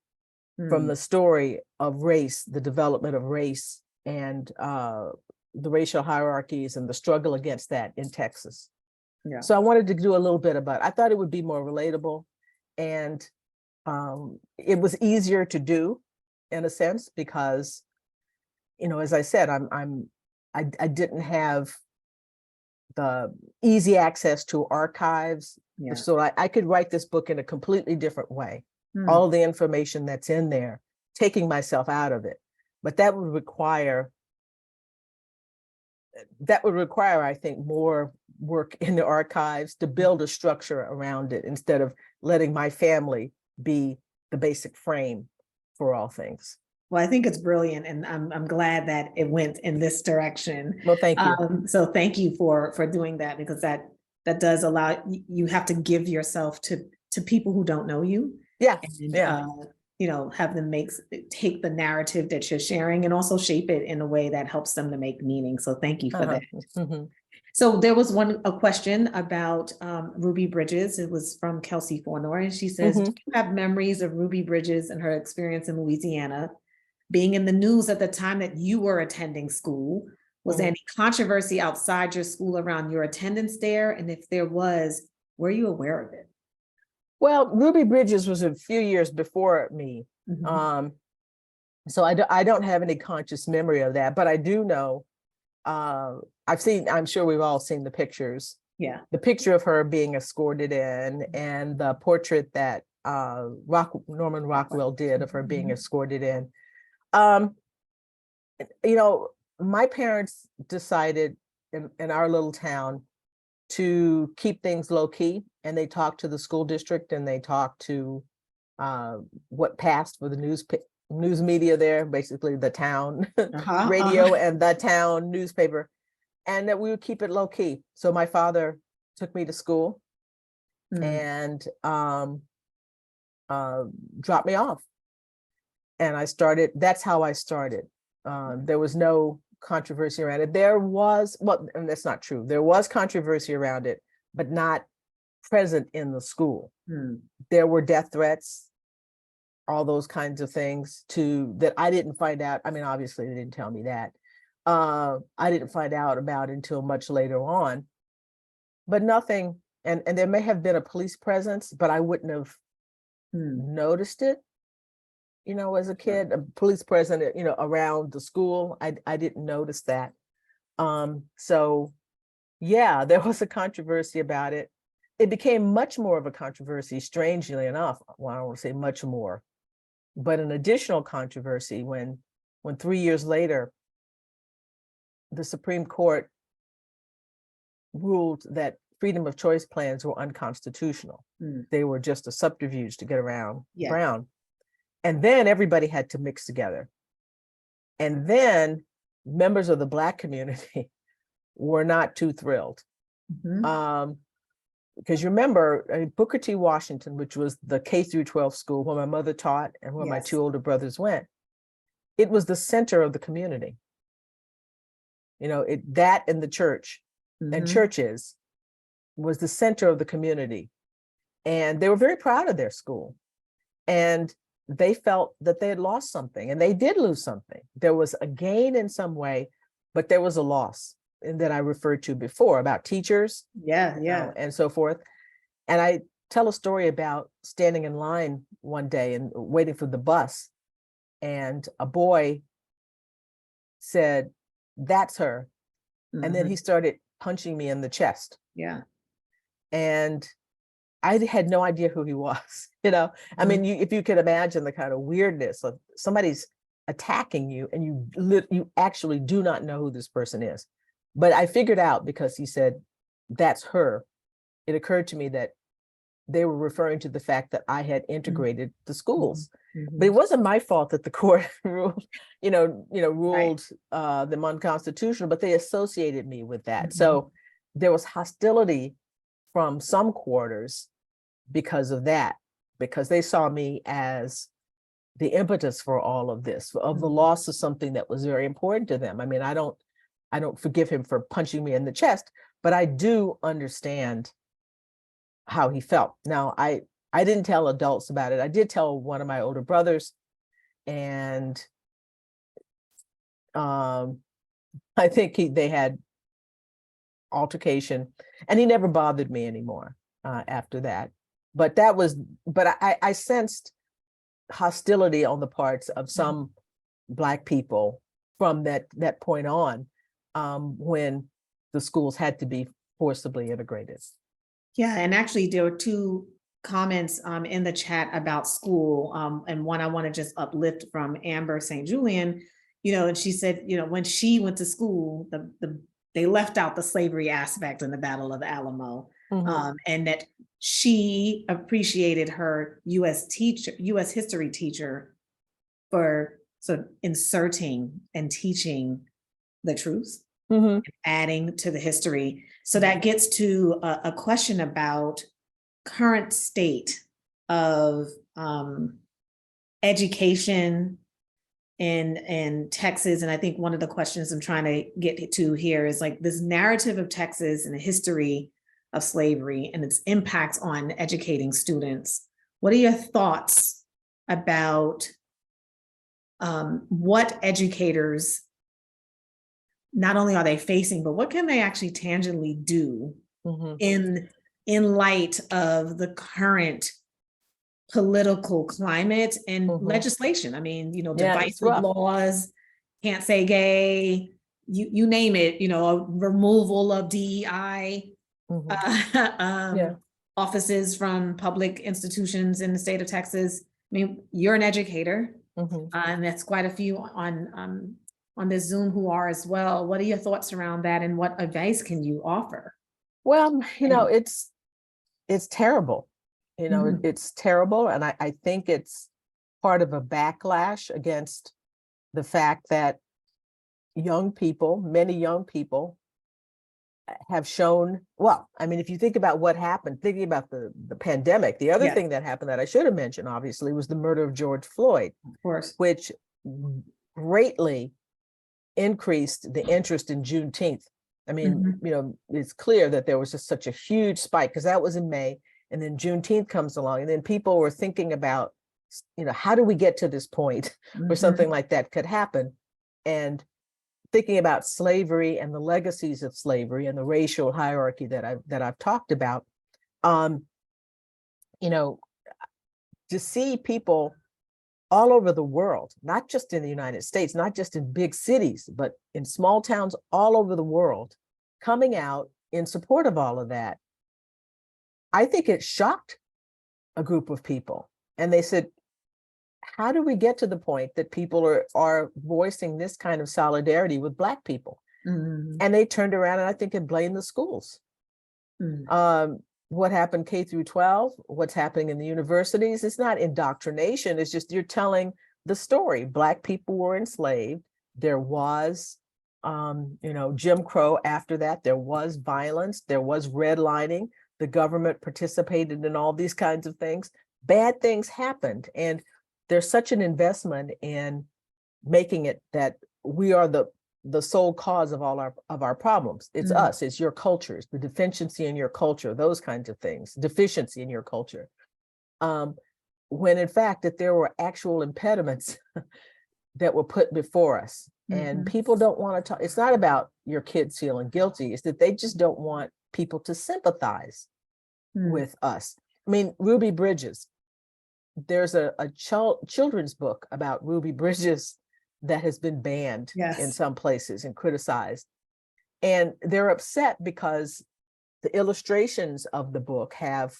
from the story of race, the development of race, and the racial hierarchies and the struggle against that in Texas. Yeah. So I wanted to do a little bit about it. I thought it would be more relatable, and it was easier to do in a sense because, you know, as I said, I didn't have the easy access to archives. Yeah. So I could write this book in a completely different way. All the information that's in there, taking myself out of it. But that would require, I think, more work in the archives to build a structure around it instead of letting my family be the basic frame for all things. Well, I think it's brilliant, and I'm glad that it went in this direction. Well, thank you. So thank you for doing that, because that does allow you have to give yourself to people who don't know you. Yeah. And, you know, have them take the narrative that you're sharing and also shape it in a way that helps them to make meaning. So thank you for that. So there was a question about Ruby Bridges. It was from Kelsey Fornor, and she says, do you have memories of Ruby Bridges and her experience in Louisiana, being in the news at the time that you were attending school? Was there any controversy outside your school around your attendance there? And if there was, were you aware of it? Well, Ruby Bridges was a few years before me. So I don't have any conscious memory of that, but I do know, I'm sure we've all seen the pictures. Yeah. The picture of her being escorted in, and the portrait that Norman Rockwell did of her being escorted in. You know, my parents decided in our little town to keep things low key, and they talked to the school district, and they talked to what passed for the news media there, basically the town radio and the town newspaper, and that we would keep it low key. So my father took me to school and dropped me off, and that's how I started. There was no controversy around it. And that's not true. There was controversy around it, but not present in the school. There were death threats, all those kinds of things that I didn't find out. I mean, obviously they didn't tell me that. I didn't find out about until much later on, but nothing. And there may have been a police presence, but I wouldn't have noticed it. You know, as a kid, a police presence, you know, around the school, I didn't notice that. So yeah, there was a controversy about it. It became much more of a controversy, strangely enough. Well, I don't want to say much more, but an additional controversy when 3 years later, the Supreme Court ruled that freedom of choice plans were unconstitutional. They were just a subterfuge to get around Brown. And then everybody had to mix together. And then members of the Black community were not too thrilled. Because you remember Booker T. Washington, which was the K through 12 school where my mother taught and where my two older brothers went, it was the center of the community. You know, that and the church and churches was the center of the community. And they were very proud of their school. And they felt that they had lost something, and they did lose something. There was a gain in some way, but there was a loss that I referred to before about teachers, and so forth. And I tell a story about standing in line one day and waiting for the bus, and a boy said, "That's her," and then he started punching me in the chest. And I had no idea who he was, you know. I mean, if you could imagine the kind of weirdness of somebody's attacking you and you actually do not know who this person is. But I figured out, because he said, that's her. It occurred to me that they were referring to the fact that I had integrated the schools. But it wasn't my fault that the court ruled, ruled them unconstitutional, but they associated me with that. So there was hostility from some quarters because of that, because they saw me as the impetus for all of this, of the loss of something that was very important to them. I mean, I don't forgive him for punching me in the chest, but I do understand how he felt. Now, I didn't tell adults about it. I did tell one of my older brothers, and I think they had altercation, and he never bothered me anymore after that. But I sensed hostility on the parts of some Black people from that point on, when the schools had to be forcibly integrated. Yeah, and actually there were two comments in the chat about school, and one I want to just uplift from Amber St. Julian, and she said, when she went to school, they left out the slavery aspect in the Battle of the Alamo, and that she appreciated her U.S. history teacher for sort of inserting and teaching the truth, adding to the history. So that gets to a question about current state of education in Texas. And I think one of the questions I'm trying to get to here is like this narrative of Texas and the history of slavery and its impacts on educating students. What are your thoughts about what educators, not only are they facing, but what can they actually tangibly do in light of the current political climate and legislation? I mean, divisive laws, can't say gay, you name it, a removal of DEI offices from public institutions in the state of Texas. I mean, you're an educator, and that's quite a few on this Zoom who are as well. What are your thoughts around that, and what advice can you offer? Well, it's terrible. It's terrible. And I think it's part of a backlash against the fact that many young people have shown, well, I mean, if you think about what happened, thinking about the pandemic, the other thing that happened that I should have mentioned, obviously, was the murder of George Floyd, of course, which greatly increased the interest in Juneteenth. I mean, it's clear that there was just such a huge spike, because that was in May, and then Juneteenth comes along, and then people were thinking about, how do we get to this point where something like that could happen? And thinking about slavery and the legacies of slavery and the racial hierarchy that I've talked about, to see people all over the world, not just in the United States, not just in big cities, but in small towns all over the world, coming out in support of all of that, I think it shocked a group of people. And they said, how do we get to the point that people are voicing this kind of solidarity with Black people? And they turned around and I think it blamed the schools. What happened K through 12, what's happening in the universities, it's not indoctrination, it's just you're telling the story. Black people were enslaved. There was, Jim Crow after that. There was violence. There was redlining. The government participated in all these kinds of things. Bad things happened. And there's such an investment in making it that we are the sole cause of all our problems. It's us, it's your cultures, the deficiency in your culture, those kinds of things, deficiency in your culture. When in fact that there were actual impediments that were put before us. And people don't want to talk. It's not about your kids feeling guilty. It's that they just don't want people to sympathize with us. I mean, Ruby Bridges, there's a children's book about Ruby Bridges that has been banned in some places and criticized. And they're upset because the illustrations of the book have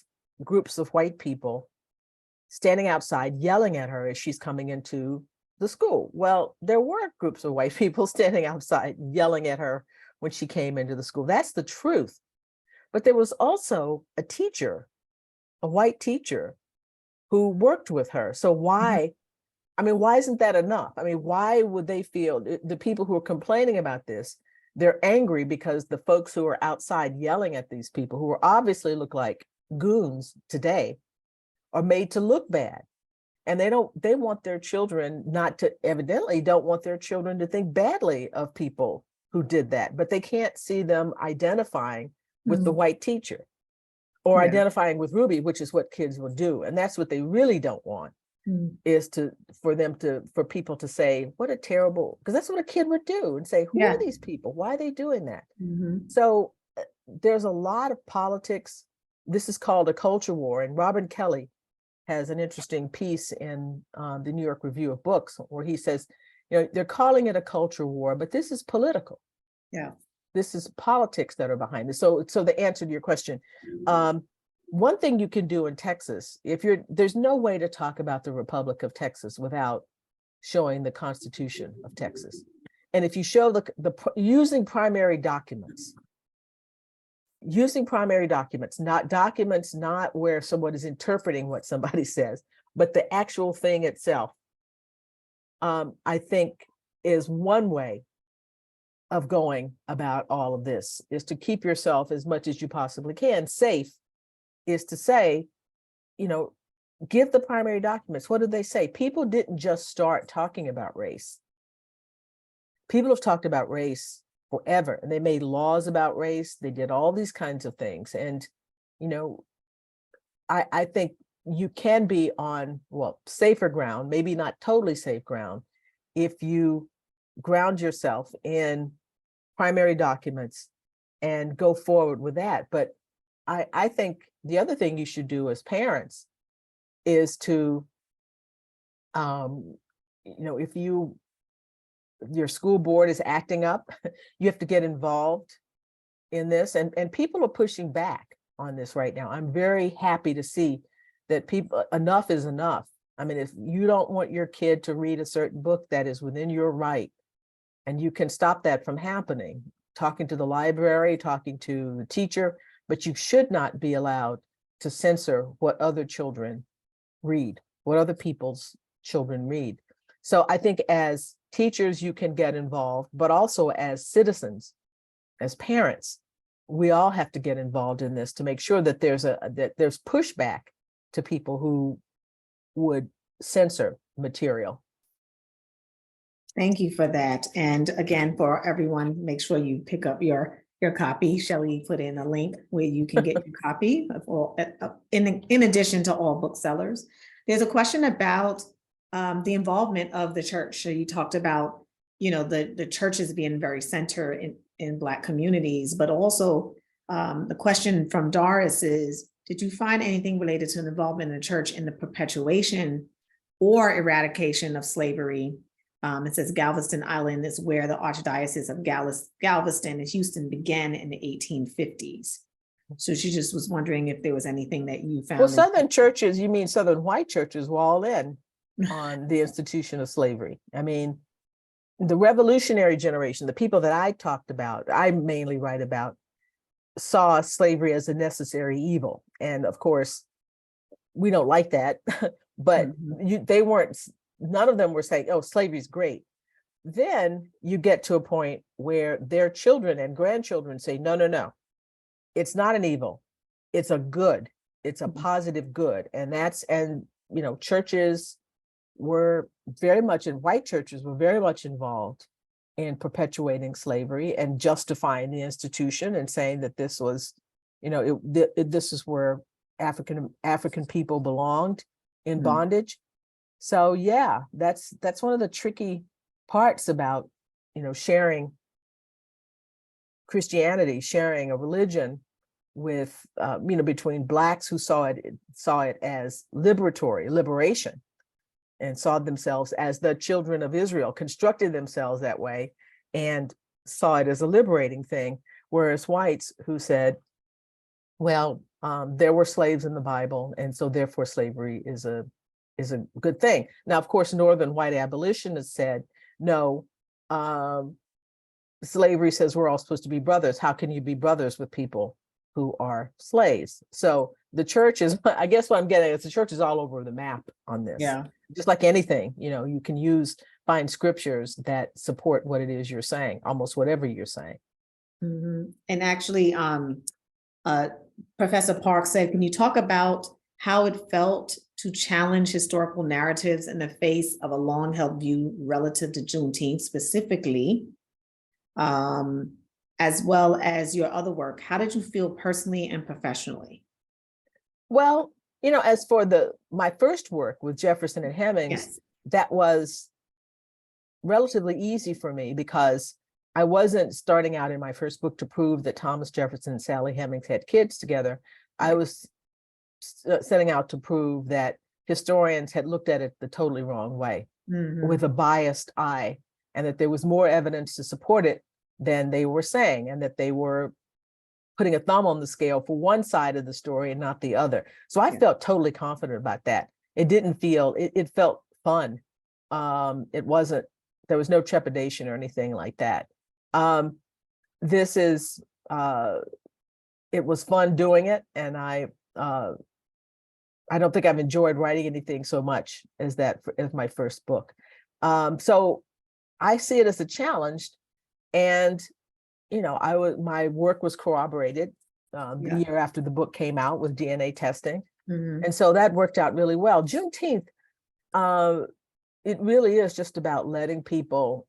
groups of white people standing outside yelling at her as she's coming into the school. Well, there weren't groups of white people standing outside yelling at her when she came into the school. That's the truth. But there was also a teacher, a white teacher, who worked with her. So why, I mean, why isn't that enough? I mean, why would they feel, the people who are complaining about this, they're angry because the folks who are outside yelling at these people, who are obviously look like goons today, are made to look bad. And they want their children evidently don't want their children to think badly of people who did that, but they can't see them identifying with the white teacher or identifying with Ruby, which is what kids will do. And that's what they really don't want, is for people to say, what a terrible, because that's what a kid would do, and say, who are these people? Why are they doing that? So there's a lot of politics. This is called a culture war. And Robin Kelly has an interesting piece in the New York Review of Books where he says, they're calling it a culture war, but this is political. Yeah. This is politics that are behind this. So the answer to your question, one thing you can do in Texas, there's no way to talk about the Republic of Texas without showing the Constitution of Texas. And if you show using primary documents, not where someone is interpreting what somebody says, but the actual thing itself, I think is one way of going about all of this, is to keep yourself as much as you possibly can safe, is to say, give the primary documents. What did they say? People didn't just start talking about race. People have talked about race forever, and they made laws about race. They did all these kinds of things. And, I think you can be on, safer ground, maybe not totally safe ground, if you ground yourself in primary documents and go forward with that. But I think the other thing you should do as parents is to, if your school board is acting up, you have to get involved in this. And people are pushing back on this right now. I'm very happy to see that enough is enough. I mean, if you don't want your kid to read a certain book, that is within your right. And you can stop that from happening, talking to the library, talking to the teacher, but you should not be allowed to censor what other children read, what other people's children read. So I think as teachers, you can get involved, but also as citizens, as parents, we all have to get involved in this to make sure that there's pushback to people who would censor material. Thank you for that. And again, for everyone, make sure you pick up your copy. Shelley put in a link where you can get your copy of all, in addition to all booksellers. There's a question about the involvement of the church. So you talked about, the churches being very center in Black communities, but also the question from Doris is, did you find anything related to the involvement in the church in the perpetuation or eradication of slavery? It says Galveston Island is where the Archdiocese of Galveston and Houston began in the 1850s. So she just was wondering if there was anything that you found. Well, Southern churches, you mean Southern white churches, were all in on the institution of slavery. I mean, the revolutionary generation, the people that I talked about, I mainly write about, saw slavery as a necessary evil. And of course, we don't like that, but none of them were saying, oh, slavery's great. Then you get to a point where their children and grandchildren say, no, it's not an evil. It's a good. It's a positive good. And churches were very much, white churches were very much involved in perpetuating slavery and justifying the institution and saying that this was, this is where African people belonged in bondage. So yeah, that's one of the tricky parts about, sharing Christianity, sharing a religion with, between Blacks who saw it as liberation, and saw themselves as the children of Israel, constructed themselves that way, and saw it as a liberating thing. Whereas whites who said, well, there were slaves in the Bible, and so therefore slavery is a good thing. Now, of course, Northern white abolitionists said, no, slavery says we're all supposed to be brothers. How can you be brothers with people who are slaves? So the church is, I guess what I'm getting at is the church is all over the map on this. Yeah. Just like anything, you can find scriptures that support what it is you're saying, almost whatever you're saying. Mhm. And actually, Professor Park said, can you talk about how it felt to challenge historical narratives in the face of a long-held view relative to Juneteenth specifically, as well as your other work? How did you feel personally and professionally? Well, as for my first work with Jefferson and Hemings, Yes. that was relatively easy for me because I wasn't starting out in my first book to prove that Thomas Jefferson and Sally Hemings had kids together. I was setting out to prove that historians had looked at it the totally wrong way, with a biased eye, and that there was more evidence to support it than they were saying, and that they were putting a thumb on the scale for one side of the story and not the other. So I felt totally confident about that. It didn't feel, it felt fun. There was no trepidation or anything like that. It was fun doing it. And I don't think I've enjoyed writing anything so much as my first book. So I see it as a challenge, and my work was corroborated the year after the book came out with DNA testing. And so that worked out really well. Juneteenth, it really is just about letting people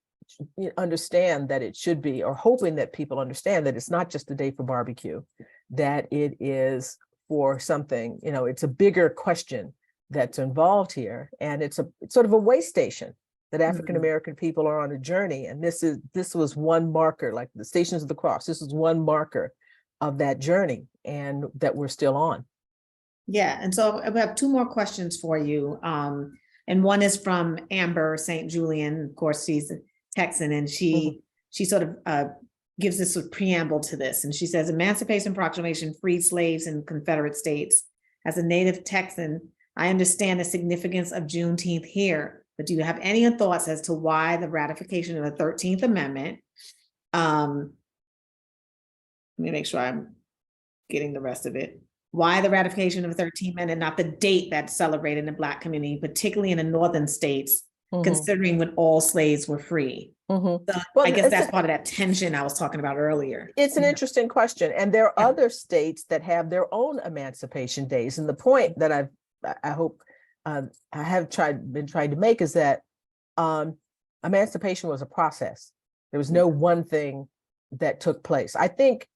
understand that it should be, or hoping that people understand that it's not just a day for barbecue, that it is for something, it's a bigger question that's involved here. And it's sort of a way station that African-American people are on a journey. And this was one marker, like the Stations of the Cross. This is one marker of that journey, and that we're still on. Yeah, and so I have two more questions for you. And one is from Amber St. Julian. Of course, she's a Texan, and she sort of gives this sort of preamble to this. And she says, Emancipation Proclamation freed slaves in Confederate states. As a native Texan, I understand the significance of Juneteenth here, but do you have any thoughts as to why the ratification of the 13th Amendment, let me make sure I'm getting the rest of it. Why the ratification of the 13th Amendment, not the date that's celebrated in the Black community, particularly in the northern states, considering when all slaves were free? So I guess that's part of that tension I was talking about earlier. It's an interesting question. And there are other states that have their own emancipation days. And the point that I hope I have been trying to make is that emancipation was a process. There was no one thing that took place. I think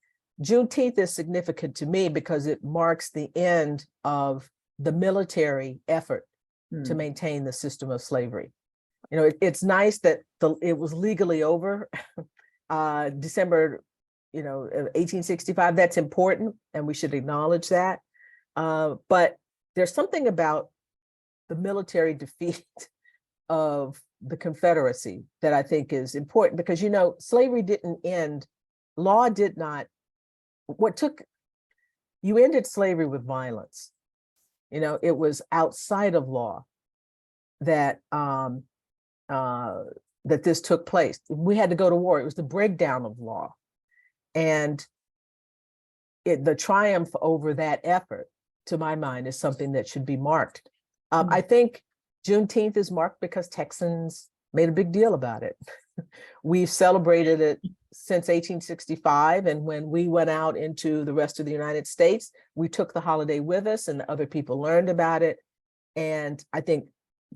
Juneteenth is significant to me because it marks the end of the military effort to maintain the system of slavery. It's nice that it was legally over December, 1865. That's important, and we should acknowledge that. But there's something about the military defeat of the Confederacy that I think is important, because slavery didn't end. Law did not. You ended slavery with violence. It was outside of law that that this took place. We had to go to war. It was the breakdown of law, and the triumph over that effort, to my mind, is something that should be marked. I think Juneteenth is marked because Texans made a big deal about it. We've celebrated it since 1865. And when we went out into the rest of the United States, we took the holiday with us, and other people learned about it. And I think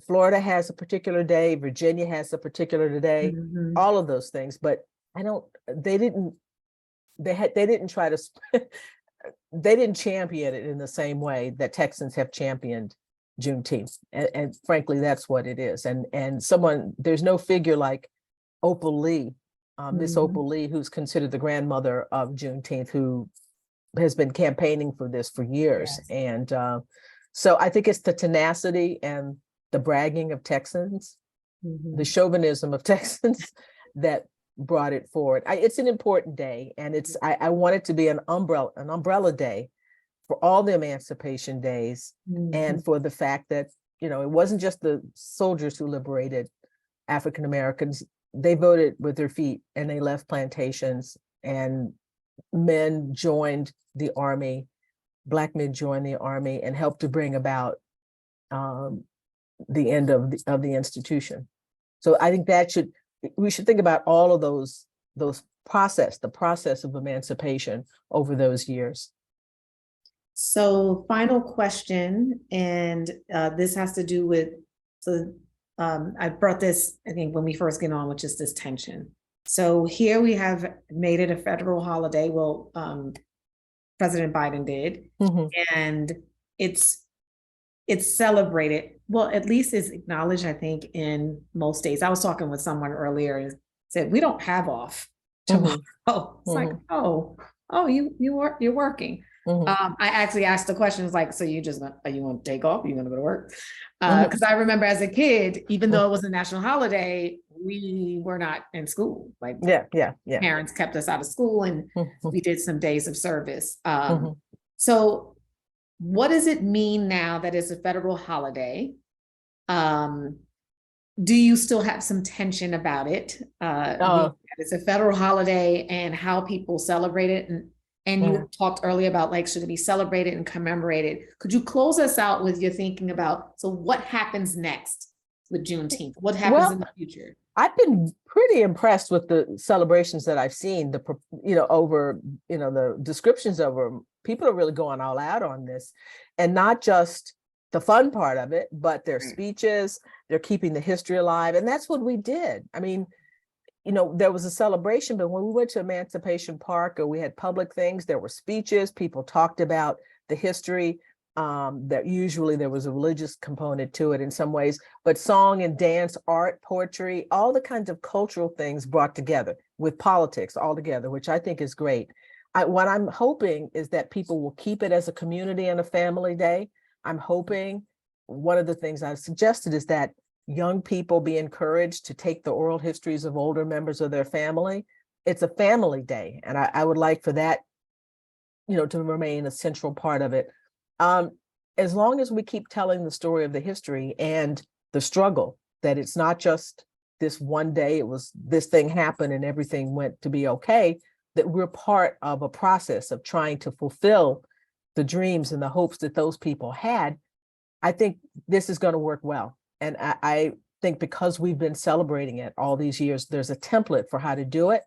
Florida has a particular day, Virginia has a particular day, all of those things. But they didn't champion it in the same way that Texans have championed Juneteenth. And frankly, that's what it is. And there's no figure like Opal Lee, Miss Opal Lee, who's considered the grandmother of Juneteenth, who has been campaigning for this for years. Yes. And so I think it's the tenacity and the bragging of Texans, the chauvinism of Texans that brought it forward. It's an important day, and I want it to be an umbrella day for all the emancipation days and for the fact that, you know, it wasn't just the soldiers who liberated African Americans. They voted with their feet and they left plantations, and men joined the army, Black men joined the army and helped to bring about the end of the institution. So I think we should think about all of the process of emancipation over those years. So final question, and this has to do with, I brought this, I think, when we first get on, which is this tension. So here we have made it a federal holiday. Well, President Biden did, and it's celebrated. Well, at least it's acknowledged, I think, in most states. I was talking with someone earlier and said, we don't have off tomorrow. It's like, you're working. I actually asked the questions like, so are you going to take off? Are you going to go to work? Because I remember as a kid, even though it was a national holiday, we were not in school. Like, parents kept us out of school, and we did some days of service. So what does it mean now that it's a federal holiday? Do you still have some tension about it? It's a federal holiday and how people celebrate it. And you talked earlier about, like, should it be celebrated and commemorated? Could you close us out with your thinking about, so what happens next with Juneteenth? What happens in the future? I've been pretty impressed with the celebrations that I've seen, the descriptions of them. People are really going all out on this, and not just the fun part of it, but their speeches, they're keeping the history alive. And that's what we did. I mean, there was a celebration, but when we went to Emancipation Park or we had public things, there were speeches, people talked about the history, that usually there was a religious component to it in some ways, but song and dance, art, poetry, all the kinds of cultural things brought together with politics all together, which I think is great. What I'm hoping is that people will keep it as a community and a family day. I'm hoping one of the things I've suggested is that young people be encouraged to take the oral histories of older members of their family. It's a family day, and I would like for that, to remain a central part of it. As long as we keep telling the story of the history and the struggle, that it's not just this one day, it was this thing happened and everything went to be okay, that we're part of a process of trying to fulfill the dreams and the hopes that those people had. I think this is going to work well. And I think because we've been celebrating it all these years, there's a template for how to do it.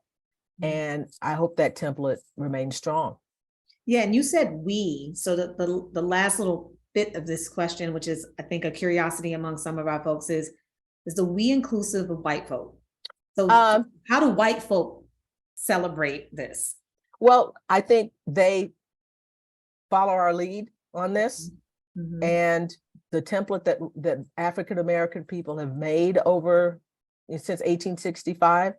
And I hope that template remains strong. Yeah, and you said we, so the last little bit of this question, which is, I think, a curiosity among some of our folks, is the we inclusive of white folk? So how do white folk celebrate this? Well, I think they follow our lead on this. And the template that African American people have made since 1865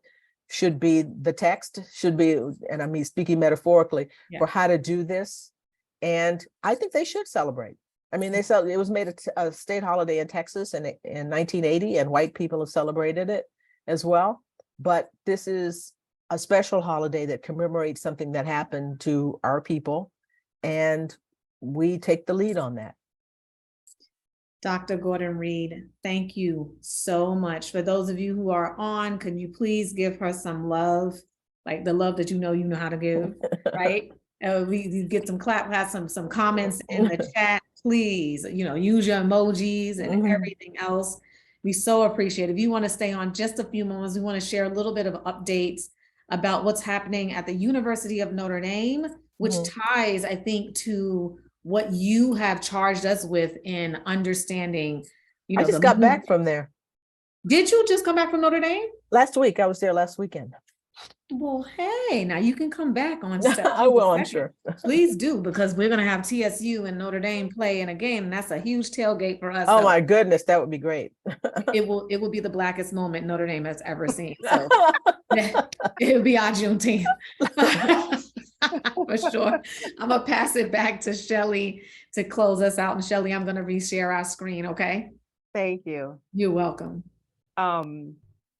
should be the text, and I mean, speaking metaphorically, for how to do this. And I think they should celebrate. I mean, it was made a state holiday in Texas in 1980, and white people have celebrated it as well. But this is a special holiday that commemorates something that happened to our people, and we take the lead on that. Dr. Gordon-Reed, thank you so much. For those of you who are on, can you please give her some love, like the love that you know how to give, right? We get some claps, some comments in the chat, please. Use your emojis and everything else. We so appreciate it. If you want to stay on just a few moments, we want to share a little bit of updates about what's happening at the University of Notre Dame, which ties, I think, to what you have charged us with in understanding. I just got back from there. Did you just come back from Notre Dame? Last week. I was there last weekend. Well, hey, now you can come back on September I will, 2nd. I'm sure. Please do, because we're going to have TSU and Notre Dame play in a game, and that's a huge tailgate for us. Oh, my goodness, that would be great. It will be the blackest moment Notre Dame has ever seen. So it'll be our Juneteenth. For sure. I'm gonna pass it back to Shelly to close us out. And Shelly, I'm gonna reshare our screen, okay? Thank you. You're welcome.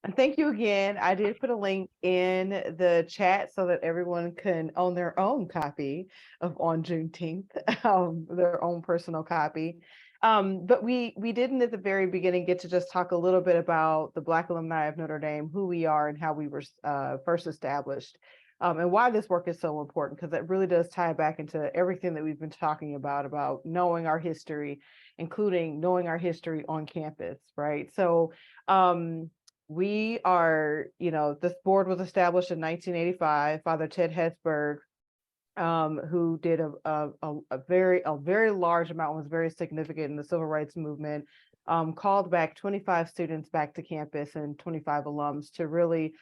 And thank you again. I did put a link in the chat so that everyone can own their own copy of On Juneteenth, their own personal copy. But we didn't at the very beginning get to just talk a little bit about the Black Alumni of Notre Dame, who we are and how we were first established, and why this work is so important, because it really does tie back into everything that we've been talking about knowing our history, including knowing our history on campus, right? So we are, this board was established in 1985. Father Ted Hesburgh, who did a very large amount, was very significant in the civil rights movement, called back 25 students back to campus and 25 alums to really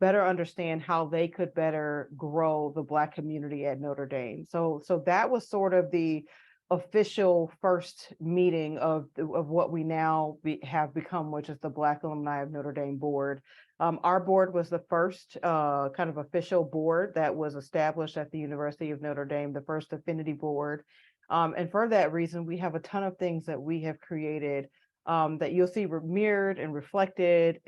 better understand how they could better grow the Black community at Notre Dame. So that was sort of the official first meeting of what we now have become, which is the Black Alumni of Notre Dame board. Our board was the first kind of official board that was established at the University of Notre Dame, the first affinity board. And for that reason, we have a ton of things that we have created that you'll see mirrored and reflected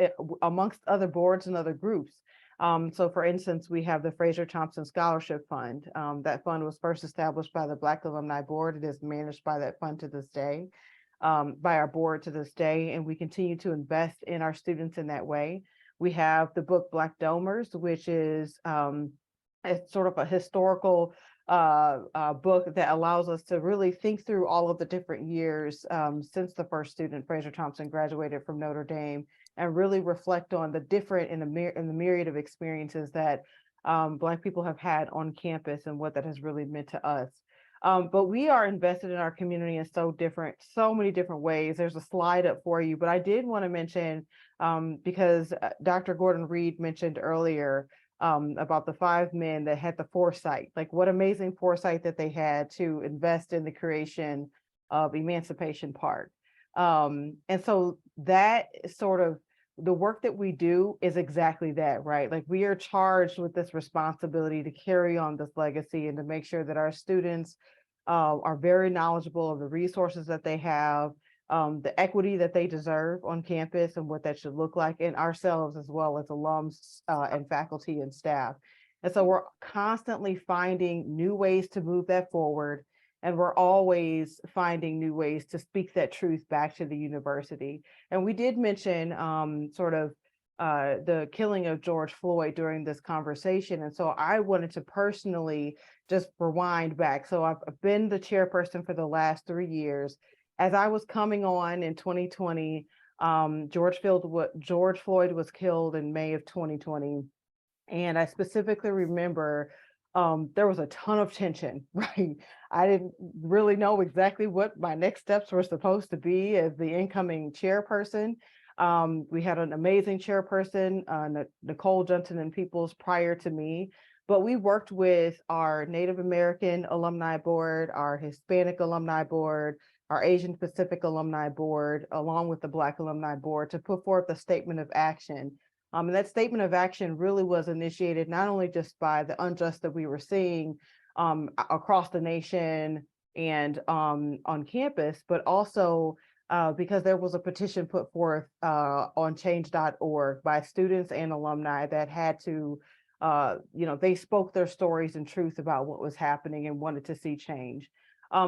amongst other boards and other groups. So for instance, we have the Fraser Thompson Scholarship Fund. That fund was first established by the Black Alumni Board. It is managed by that fund to this day, by our board to this day, and we continue to invest in our students in that way. We have the book Black Domers, which is sort of a historical book that allows us to really think through all of the different years since the first student, Fraser Thompson, graduated from Notre Dame, and really reflect on the different in the myriad of experiences that Black people have had on campus and what that has really meant to us. But we are invested in our community in so many different ways. There's a slide up for you, but I did want to mention, because Dr. Gordon-Reed mentioned earlier about the 5 men that had the foresight, like what amazing foresight that they had to invest in the creation of Emancipation Park. And so that sort of the work that we do is exactly that, right? Like we are charged with this responsibility to carry on this legacy and to make sure that our students are very knowledgeable of the resources that they have, the equity that they deserve on campus and what that should look like, and ourselves as well as alums and faculty and staff. And so we're constantly finding new ways to move that forward. And we're always finding new ways to speak that truth back to the university. And we did mention the killing of George Floyd during this conversation. And so I wanted to personally just rewind back. So I've been the chairperson for the last 3 years. As I was coming on in 2020, George Floyd was killed in May of 2020. And I specifically remember there was a ton of tension, right? I didn't really know exactly what my next steps were supposed to be as the incoming chairperson. We had an amazing chairperson, Nicole Johnson and Peoples, prior to me, but we worked with our Native American Alumni Board, our Hispanic Alumni Board, our Asian Pacific Alumni Board, along with the Black Alumni Board, to put forth a statement of action. And that statement of action really was initiated not only just by the unjust that we were seeing across the nation and on campus, but also because there was a petition put forth on change.org by students and alumni that had to, they spoke their stories and truth about what was happening and wanted to see change.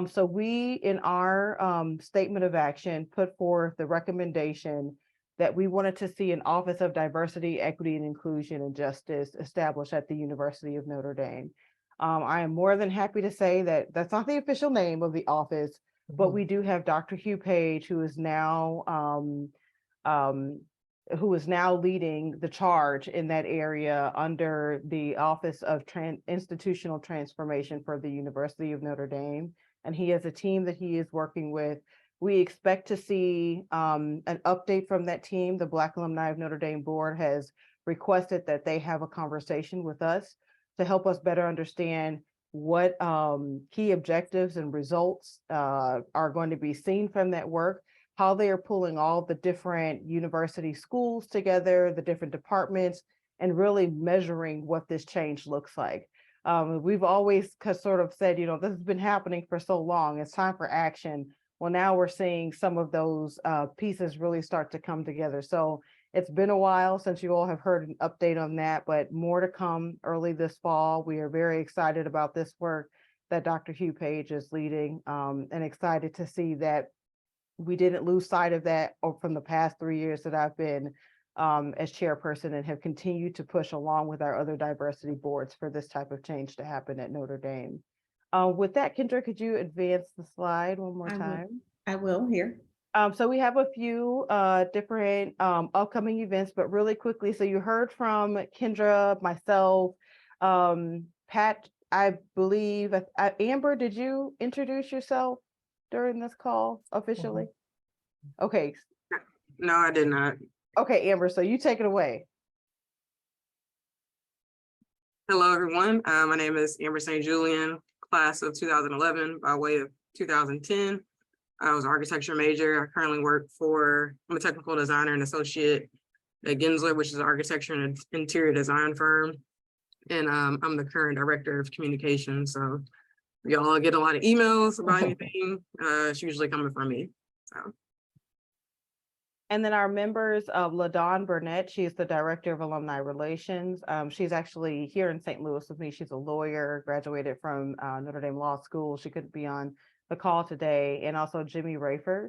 So we, in our statement of action, put forth the recommendation that we wanted to see an Office of Diversity, Equity, and Inclusion and Justice established at the University of Notre Dame. I am more than happy to say that that's not the official name of the office, but we do have Dr. Hugh Page, who is now leading the charge in that area under the Office of Institutional Transformation for the University of Notre Dame. And he has a team that he is working with. We expect to see an update from that team. The Black Alumni of Notre Dame Board has requested that they have a conversation with us to help us better understand what key objectives and results are going to be seen from that work, how they are pulling all the different university schools together, the different departments, and really measuring what this change looks like. We've always sort of said, this has been happening for so long, it's time for action. Well, now we're seeing some of those pieces really start to come together. So It's been a while since you all have heard an update on that, but more to come early this fall. We are very excited about this work that Dr. Hugh Page is leading, and excited to see that we didn't lose sight of that from the past 3 years that I've been as chairperson, and have continued to push along with our other diversity boards for this type of change to happen at Notre Dame. With that, Kendra, could you advance the slide one more time? I will here. So we have a few different upcoming events, but really quickly. So you heard from Kendra, myself, Pat, I believe. Amber, did you introduce yourself during this call officially? Okay. No, I did not. Okay, Amber, so you take it away. Hello, everyone. My name is Amber St. Julian, class of 2011 by way of 2010. I was an architecture major. I currently work I'm a technical designer and associate at Gensler, which is an architecture and interior design firm. And I'm the current director of communications. So y'all get a lot of emails about anything. It's usually coming from me. So. And then our members of LaDawn Burnett, she is the director of alumni relations. She's actually here in St. Louis with me. She's a lawyer, graduated from Notre Dame Law School. She couldn't be on the call today. And also Jimmy Rayford.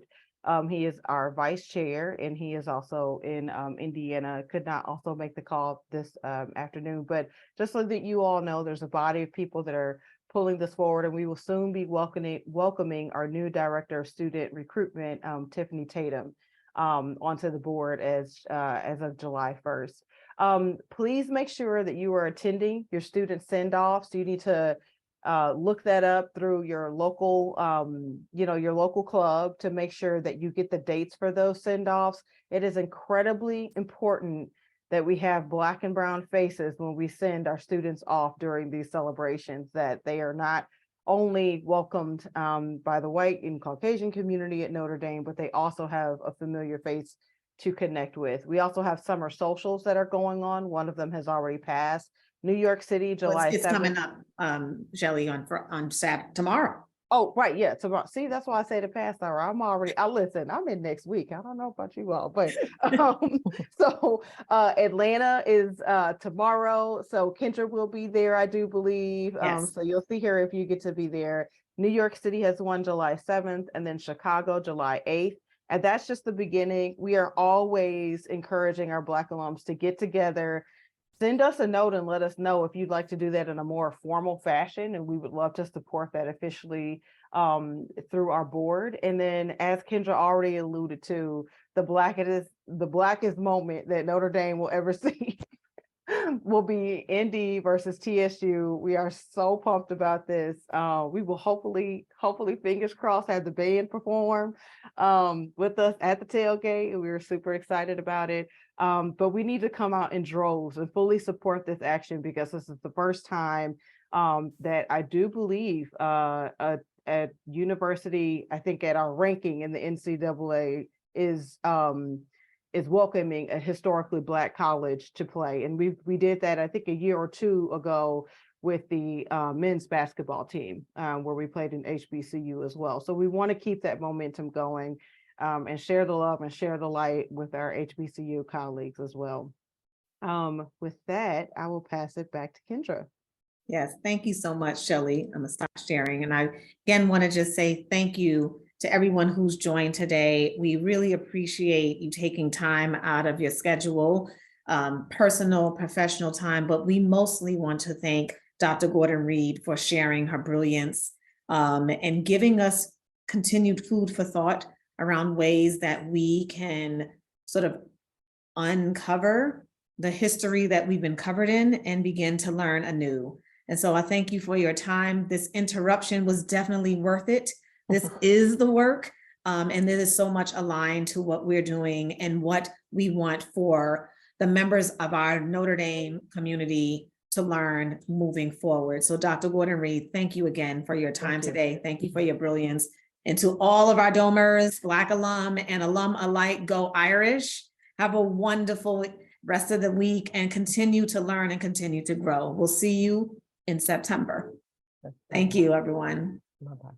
He is our vice chair, and he is also in Indiana, could not also make the call this afternoon. But just so that you all know, there's a body of people that are pulling this forward, and we will soon be welcoming our new director of student recruitment, Tiffany Tatum, onto the board as of July 1st. Please make sure that you are attending your student send-offs. You need to look that up through your local, your local club to make sure that you get the dates for those send-offs. It is incredibly important that we have Black and brown faces when we send our students off during these celebrations, that they are not only welcomed by the white and Caucasian community at Notre Dame, but they also have a familiar face to connect with. We also have summer socials that are going on. One of them has already passed. New York City, July 7th. It's coming up, Shelley, on Saturday, tomorrow. Oh, right, yeah, tomorrow. See, that's why I say the past hour. Listen, I'm in next week. I don't know about you all, but so Atlanta is tomorrow. So Kendra will be there, I do believe. Yes. So you'll see her if you get to be there. New York City has one July 7th, and then Chicago, July 8th. And that's just the beginning. We are always encouraging our Black alums to get together. Send us a note and let us know if you'd like to do that in a more formal fashion, and we would love to support that officially through our board. And then, as Kendra already alluded to, the blackest moment that Notre Dame will ever see will be Indy versus TSU. We are so pumped about this. We will hopefully, fingers crossed, have the band perform with us at the tailgate. We were super excited about it. But we need to come out in droves and fully support this action, because this is the first time that I do believe at university, I think at our ranking in the NCAA is welcoming a historically Black college to play. And we did that, I think, a year or two ago with the men's basketball team, where we played in HBCU as well. So we want to keep that momentum going. And share the love and share the light with our HBCU colleagues as well. With that, I will pass it back to Kendra. Yes, thank you so much, Shelley. I'm gonna stop sharing. And I again want to just say thank you to everyone who's joined today. We really appreciate you taking time out of your schedule, personal, professional time, but we mostly want to thank Dr. Gordon-Reed for sharing her brilliance and giving us continued food for thought around ways that we can sort of uncover the history that we've been covered in and begin to learn anew. And so I thank you for your time. This interruption was definitely worth it. This is the work, and it is so much aligned to what we're doing and what we want for the members of our Notre Dame community to learn moving forward. So Dr. Gordon-Reed, thank you again for your time today. Thank you for your brilliance. And to all of our domers, Black alum and alum alike, go Irish. Have a wonderful rest of the week and continue to learn and continue to grow. We'll see you in September. Thank you, everyone. Bye-bye.